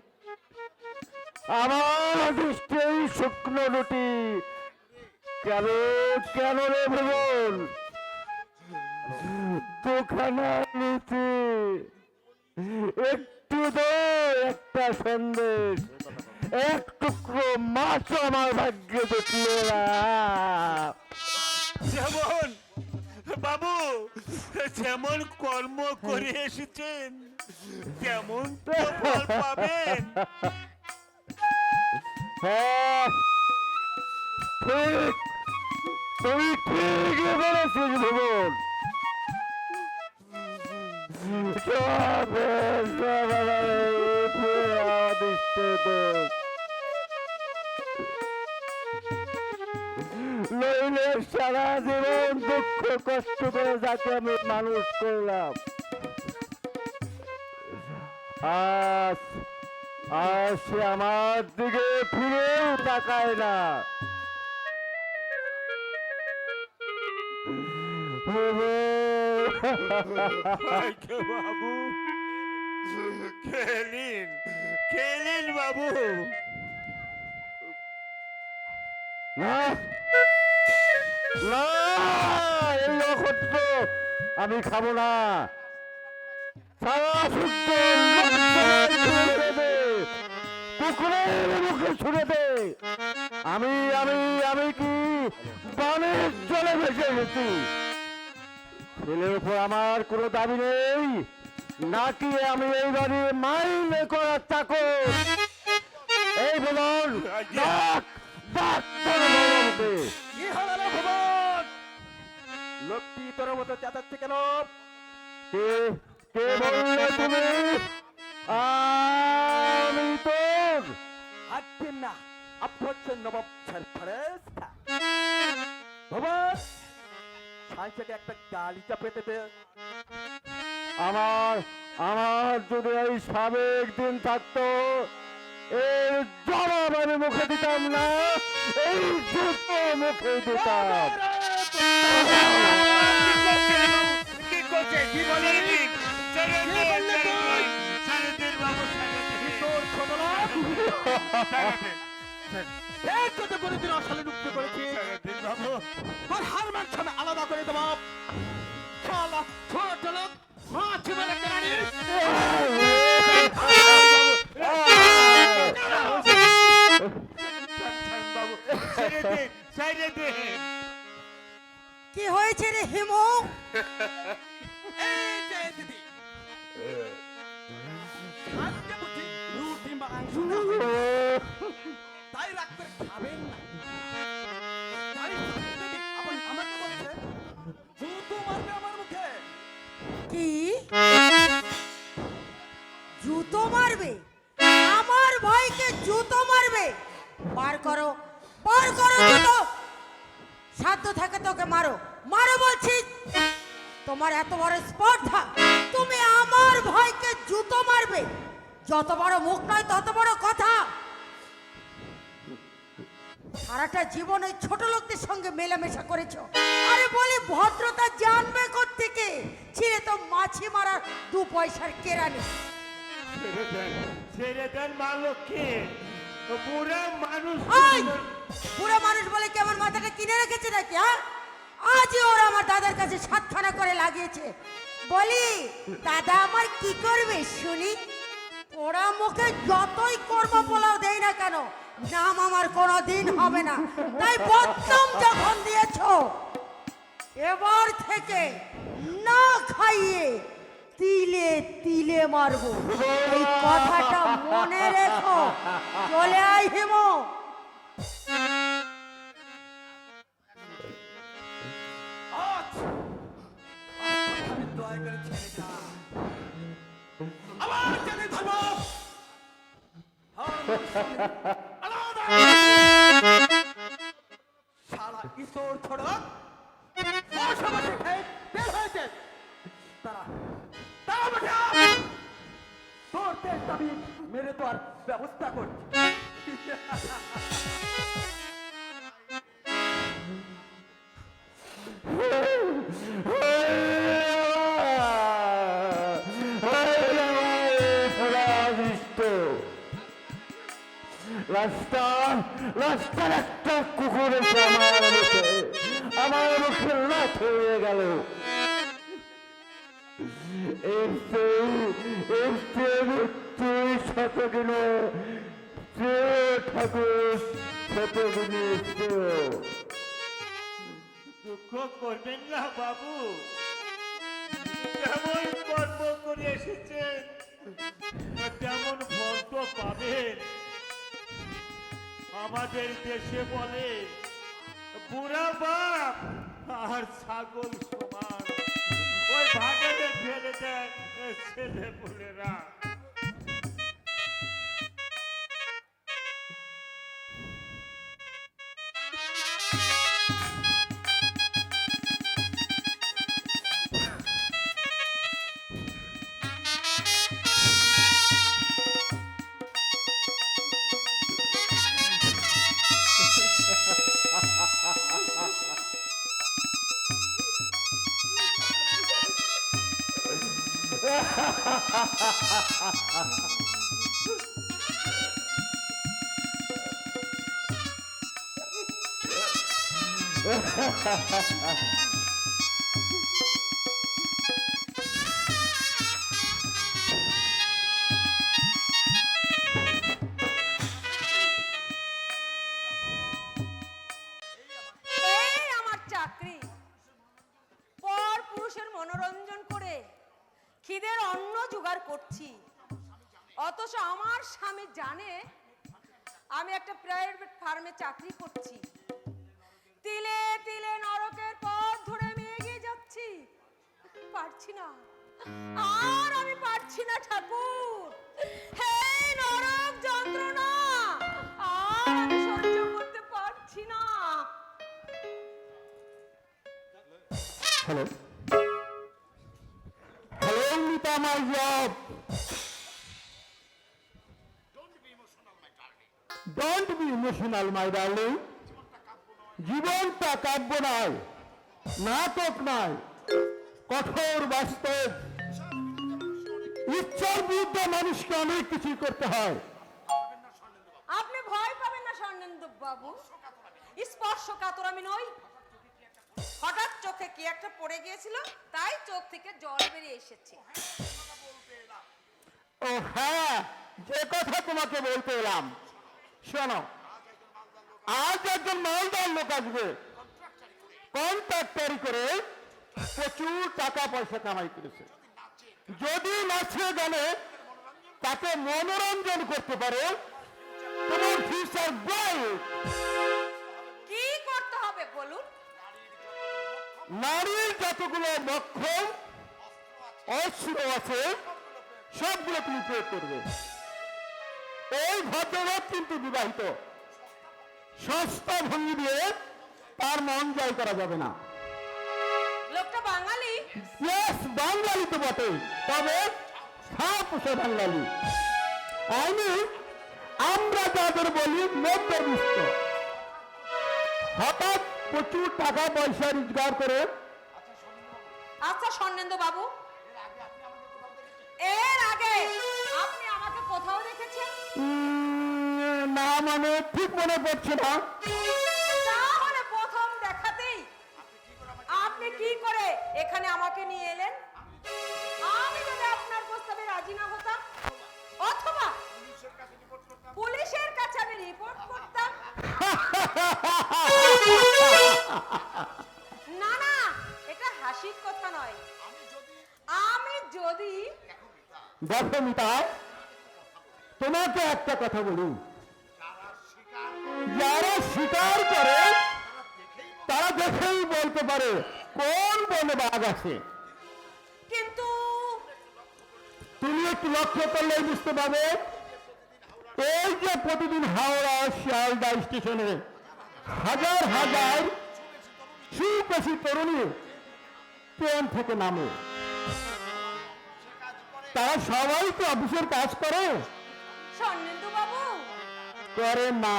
[SPEAKER 1] আমার অদৃষ্টে এই শুকনো রুটি। কেন কেন রে ভুবন, দুখানা রুটি, একটু দে একটা সন্দেশ, এক টুকরো মাছ আমার ভাগ্যে জুটল না।
[SPEAKER 4] যেমন বাবু যেমন কর্ম করে এসেছেন তেমন তো ফল পাবেন।
[SPEAKER 1] হ্যাঁ ঠিক, তুই ঠিকই বলেছিস ভুবন। নইলে সারা জীবন দুঃখ কষ্ট করে যাকে আমি মানুষ করলাম, আজ আজ সে আমার দিকে ফিরেও তাকায় না।
[SPEAKER 4] আজ্ঞে বাবু, খেলেন খেলেন বাবু।
[SPEAKER 1] না না, এই অকথ্য আমি খাবো না। সারা শুদ্ধ কুকুরের মুখে ছুড়ে দে। আমি আমি আমি কি বানের জলে ভেসে গেছি? ছেলের উপর আমার কোনো দাবি নেই, নাকি আমি এই বাড়ির মাইনে করার চাকর? এই বলুন, ডাক ডাক তোর বউকে।
[SPEAKER 5] কি হলো রে ভুবন? লোকটি তোর মতো চেঁচাচ্ছে কেন?
[SPEAKER 1] কে কে বললে তুমি আমি তোর?
[SPEAKER 5] আজ্ঞে না, আপনি হচ্ছেন নবাব সরফরেস্তা। ভুবন, সাইকেলে একটা গালি চাপেতে দে।
[SPEAKER 1] আমার আমার যদি এই সাবেক দিন থাকতো, এর জবাব আমি মুখে দিতাম না, এই জুতো মুখে দিতাম।
[SPEAKER 4] কি করছে কি বলেন? ছেড়ে দিন, ছেড়ে দিন, ছেড়ে দিন বাবু, ছেড়ে দিন।
[SPEAKER 5] তোর ছোট লোক,
[SPEAKER 4] ছেড়ে দিন,
[SPEAKER 5] এই তোদের কোনোদিন অশালীন উক্তি করেছি?
[SPEAKER 4] ছেড়ে দিন বাবু।
[SPEAKER 5] তোর হার মাংস আমি আলাদা করে দেবো। শালা ছোট লোক, মাছ মেরে কেনানি।
[SPEAKER 4] বাবু ছেড়ে দিন, ছেড়ে দিন।
[SPEAKER 3] কি হয়েছে রে হিমু?
[SPEAKER 5] এই যে দিদি, আজকে বুঝি রুটি মাংস না, তাই রাগ করে খাবেন না। তাই দিদি আবার আমাকে বলছে জুতো মারবে আমার মুখে।
[SPEAKER 3] কি জুতো মারবে? আমার ভাইকে জুতো মারবে? বার করো জুতো। সাধ্য থাকে তোকে মারো, মারো বলছি। তোমার এত বড় স্পর্ধা, তুমি আমার ভাইকে জুতো মারবে? যত বড় মুখ নয় তত বড় কথা।
[SPEAKER 8] সারাটা জীবন ওই ছোট লোকদের সঙ্গে মেলামেশা করেছো। আরে বলি ভদ্রতা জানবে কোত্থেকে? ছিলে তো মাছি মারার 2 পয়সার কেরানি।
[SPEAKER 4] ছেড়ে দেন মা লক্ষ্মী, বুড়া মানুষ।
[SPEAKER 8] ওই বুড়ো মানুষ বলে কি আমার মাথাটা কিনে রেখেছে নাকি? হ্যাঁ, আজই ওরা আমার দাদার কাছে 7খানা করে লাগিয়েছে। বলি দাদা আমার কি করবে শুনি? ওরা মুখে যতই কর্ম পোলাও দেয় না কেন, নাম আমার কোনো দিন হবে না। তাই বদনাম যখন দিয়েছো, এবার থেকে না খাইয়ে তিলে তিলে মারবো। এই কথাটা মনে রেখো। চলে আয় হেমো।
[SPEAKER 4] শালা কিশোর ছোড়া বসবাসে খেয়ে বের হয়েছে। তারা তারা বেটা তোর দেশ দাবি মেরে তো আর ব্যবস্থা করছি।
[SPEAKER 1] রাস্তার একটা কুকুর এসে আমার মুখে লাথ হয়ে গেল। শতদিনে ঠাকুর শতদিনে
[SPEAKER 4] দুঃখ করবেন না বাবু, যেমন কর্ম করে এসেছেন তেমন ফল তো পাবেন। আমাদের দেশে বলে বুড়া বাপ আর ছাগল সমান, ওই ভাগেতে ফেলে দেয় ছেলে পুলেরা।
[SPEAKER 3] এই আমার চাকরি, পর পুরুষের মনোরঞ্জন করে খিদের অন্ন জোগাড় করছি, অথচ আমার স্বামী জানে আমি একটা প্রাইভেট ফার্মে চাকরি করছি। তিলে তিলে নরকের পথ ধরে আমি এগিয়ে যাচ্ছি, পারছি না, আর আমি পারছি না ঠাকুর। হে নরক যন্ত্রণা, আর আমি সহ্য করতে পারছি না।
[SPEAKER 1] Hello hello Mita my job. Don't be emotional my darling. জীবনটা কাব্য নয়, নাটক নয়, কঠোর বাস্তব। ইচ্ছার বিরুদ্ধে মানুষকে অনেক কিছু করতে হয়।
[SPEAKER 3] আপনি ভয় পাবেন না স্বর্ণেন্দু বাবু, স্পর্শকাতর আমি নই। হঠাৎ চোখে কি একটা পড়ে গিয়েছিল, তাই চোখ থেকে জল বেরিয়ে এসেছে।
[SPEAKER 1] ও হ্যাঁ, যে কথা তোমাকে বলতে এলাম শোনো। আজ একজন মালদার লোক আসবে, কন্ট্রাক্টরি করে প্রচুর টাকা পয়সা কামাই করেছে। যদি নাচে গানে তাকে মনোরঞ্জন করতে পারো, তোমার ফিউচার ব্রাইট।
[SPEAKER 3] কি করতে হবে বলুন?
[SPEAKER 1] নারীর যতগুলো মক্ষম অস্ত্র আছে সবগুলো তুমি প্রয়োগ করবে। এই ভদ্রলোক কিন্তু বিবাহিত, সস্তা ভঙ্গি দিয়ে তার মন জয় করা যাবে না।
[SPEAKER 3] লোকটা বাঙালি?
[SPEAKER 1] ইয়েস, বাঙালি তো বটে, তবে সাপোষে বাঙালি। আমরা যাদের বলি মধ্যবিত্ত। হঠাৎ প্রচুর টাকা পয়সা রোজগার করে
[SPEAKER 3] আচ্ছা স্বর্ণেন্দু বাবু, এর আগে আপনি আমাকে কোথাও দেখেছেন?
[SPEAKER 1] না মানে ঠিক মনে পড়ছে না।
[SPEAKER 3] তাহলে প্রথম দেখাতেই আপনি কি করে এখানে আমাকে নিয়ে এলেন? আমি যদি আপনার প্রস্তাবে রাজি না হতাম, অথবা পুলিশের কাছে আমি রিপোর্ট করতাম। না না, এটা হাসির কথা নয়। আমি যদি
[SPEAKER 1] দেখো মিতা, তোমাকে একটা কথা বলি, যারা স্বীকার করে তারা দেখেই বলতে পারে কোন বনে বাঘ আছে।
[SPEAKER 3] কিন্তু
[SPEAKER 1] তুমি একটু লক্ষ্য করলেই বুঝতে পারবে, এই যে প্রতিদিন হাওড়া শিয়ালদা স্টেশনে হাজার হাজার সুপেশী তরুণী ট্রেন থেকে নামে, তারা সবাই তো অফিসের কাজ করে?
[SPEAKER 3] স্বর্ণেন্দু বাবু,
[SPEAKER 1] করে না।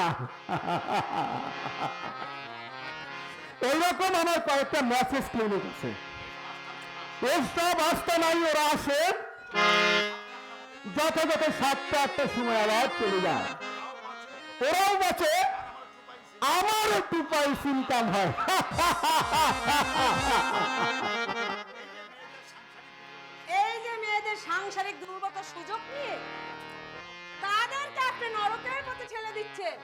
[SPEAKER 1] এইরকম আমার কয়েকটা মেসেজ ক্লিনিক আছে, এসব আসতে নাই, ওরা আসে যথাযথ 7টা-8টার সময় আবার চলে যায়, ওরাও বাঁচে, আমার একটু পয়সা ইনকাম হয়।
[SPEAKER 3] এই যে মেয়েদের সাংসারিক দুর্বলতার সুযোগ নিয়ে তাদেরকে আপনি নরকের পথে ঠেলে দিচ্ছেন,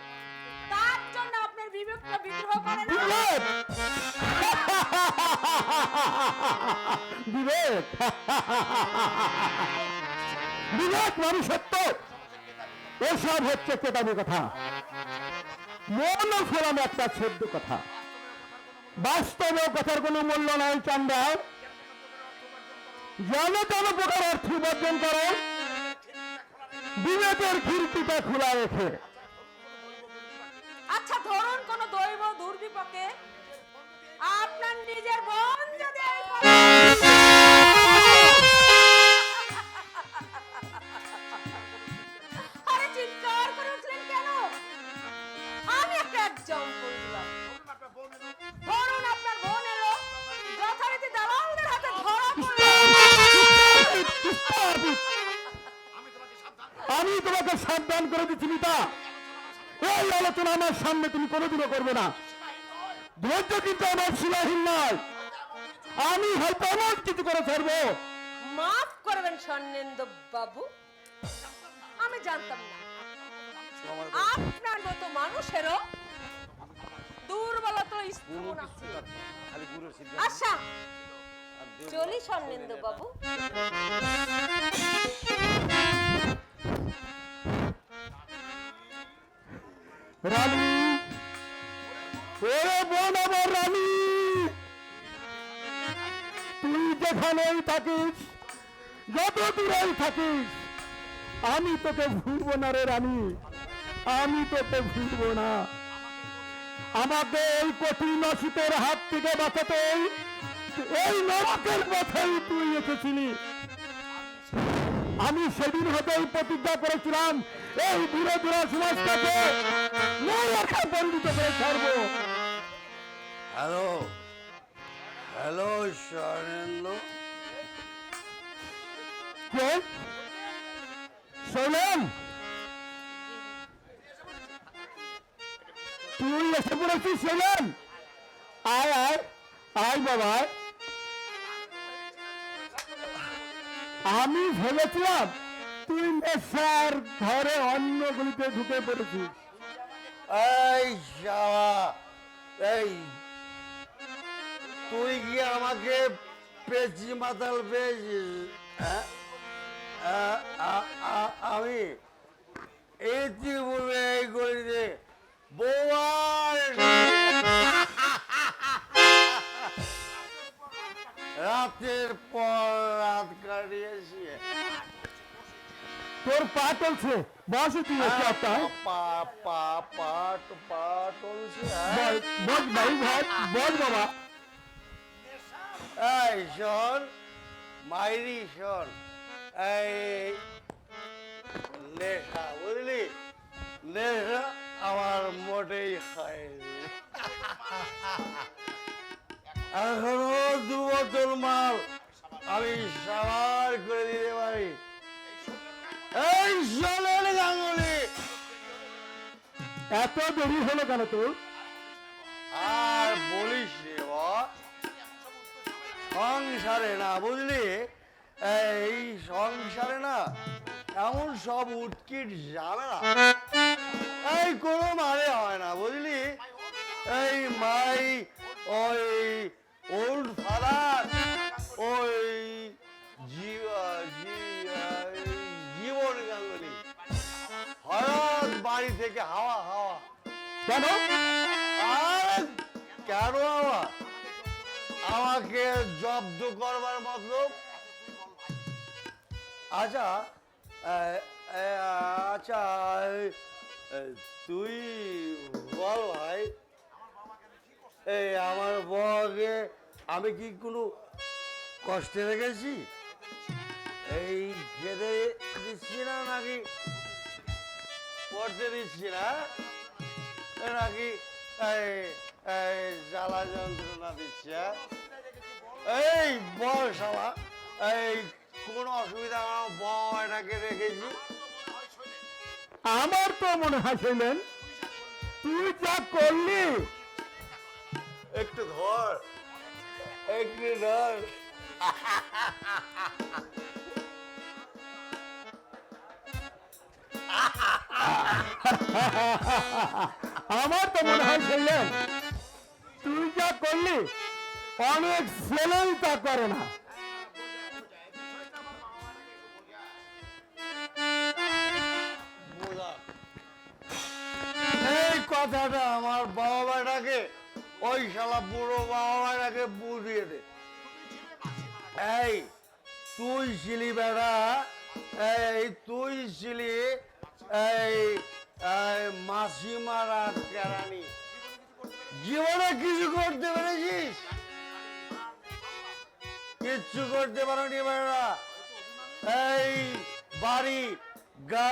[SPEAKER 3] তার জন্য আপনার বিবেকটা বিদ্রোহ করে না?
[SPEAKER 1] বিবেক বিবেক বিবেক মনুষ্যত্ব, এসব হচ্ছে কেতাবি কথা, মন ফেরাম একটা ছেদ্য কথা, বাস্তবে কথার কোনো মূল্য নাই। চান্দা যেন তেন প্রকার অর্থ উপার্জন করো, বিবেকের খিড়কিটা খোলা রেখে।
[SPEAKER 3] আচ্ছা ধরুন কোন দৈব দুর্বিপাকে আপনার নিজের বোন যদি এই আরে চিৎকার করে উঠলেন কেন? আমি একটা এক্সাম্পল দিলাম। ধরুন আপনার বোন এলো, যথারীতি দালালদের হাতে ধরা পড়লো।
[SPEAKER 1] আমি তোমাকে সাবধান করে দিচ্ছি মিতা, এই আলোচনা আমার সামনে তুমি কোনোদিনও করবে না। ধৈর্য কিন্তু আমার সীমাহীন নয়, আমি হয়তো এমন কিছু করে ছাড়বো।
[SPEAKER 3] মাফ করবেন স্বর্ণেন্দু বাবু, আমি জানতাম না আপনার মতো মানুষেরও দুর্বলতা স্থান আছে। আচ্ছা চলি স্বর্ণেন্দু বাবু।
[SPEAKER 1] রানী, ওরে বোন আমার রানী, তুই যেখানেই থাকিস, যত দূরেই থাকিস, আমি তোকে ভুলবো না রে রানী, আমি তোকে ভুলবো না। আমাকে এই কঠিন অসুখের হাত থেকে বাঁচাতে এই নরকের পথেই তুই এসেছিলি। আমি সেদিন হতেই প্রতিজ্ঞা করেছিলাম এই দূরে দূরে সমাজটাকে নরকে বন্দিত করে ছাড়বো।
[SPEAKER 2] হ্যালো হ্যালো স্বর্ণেন্দু,
[SPEAKER 1] কে? শোনেন, তুই এসে পড়েছিস? শোনেন, আয় আয় আয় বাবা। আমি ভেবেছিলাম তুই নেশার ঘরে অন্যগুলিতে ঢুকে পড়েছিস।
[SPEAKER 2] এই শালা, এই তুই কি আমাকে পেঁচি মাতাল পেয়েছিস? হ্যাঁ? আমি এই জীবনে এই গলিতে বউয়ার রাতের পর রাত কাটিয়েছি।
[SPEAKER 1] তোর পা চলছে, বস তুই একটু একটা।
[SPEAKER 2] চলছে।
[SPEAKER 1] বস ভাই, বস বাবা।
[SPEAKER 2] এই শোন মাইরি, শোন, এই নেশা বুঝলি, নেশা আমার মোটেই খায়নি। এখনো 2 বোতল মাল আমি সাবার করে দিতে পারি। এই শোনেন গাঙ্গুলি,
[SPEAKER 1] এত দেরি হলো কেন তোর?
[SPEAKER 2] আর বলিস রে সংসারে না বুঝলি, এই সংসারে না এমন সব উটকিট যাবে না, এই কোনো মানে হয় না বুঝলি। এই মাই ওই ওল্ড ফাদার ওই জীবন গাঙ্গুলি হঠাৎ বাড়ি থেকে হাওয়া হাওয়া।
[SPEAKER 1] কেন?
[SPEAKER 2] আর কেন হাওয়া? আমাকে জব্দ করবার মতলব। আচ্ছা আচ্ছা তুই বল ভাই, এই আমার বউকে আমি কি কোনো কষ্টে রেখেছি? এই খেতে দিচ্ছি না নাকি পড়তে দিচ্ছি না, নাকি জ্বালা যন্ত্রণা দিচ্ছে? এই বল শালা, এই কোন অসুবিধা আমার বউটাকে রেখেছি?
[SPEAKER 1] আমার তো মনে হয় ছিলেন তুই যা করলি।
[SPEAKER 2] একটু ধর, একটু ধর।
[SPEAKER 1] আমার তো মনে হয় ছিলেন তুই যা করলি অনেক ছেলেই তা করে না।
[SPEAKER 2] এই কথাটা আমার বাবা মাটাকে, ওই শালা বুড়ো বাবা মাটাকে বুঝিয়ে দে। এই তুই ছিলি বেড়া, এই তুই ছিলি এই মাসিমারা কেরানি, জীবনে কিছু করতে পেরেছিস? কিচ্ছু করতে পারোনি বেড়া। এই বাড়ি গাড়ি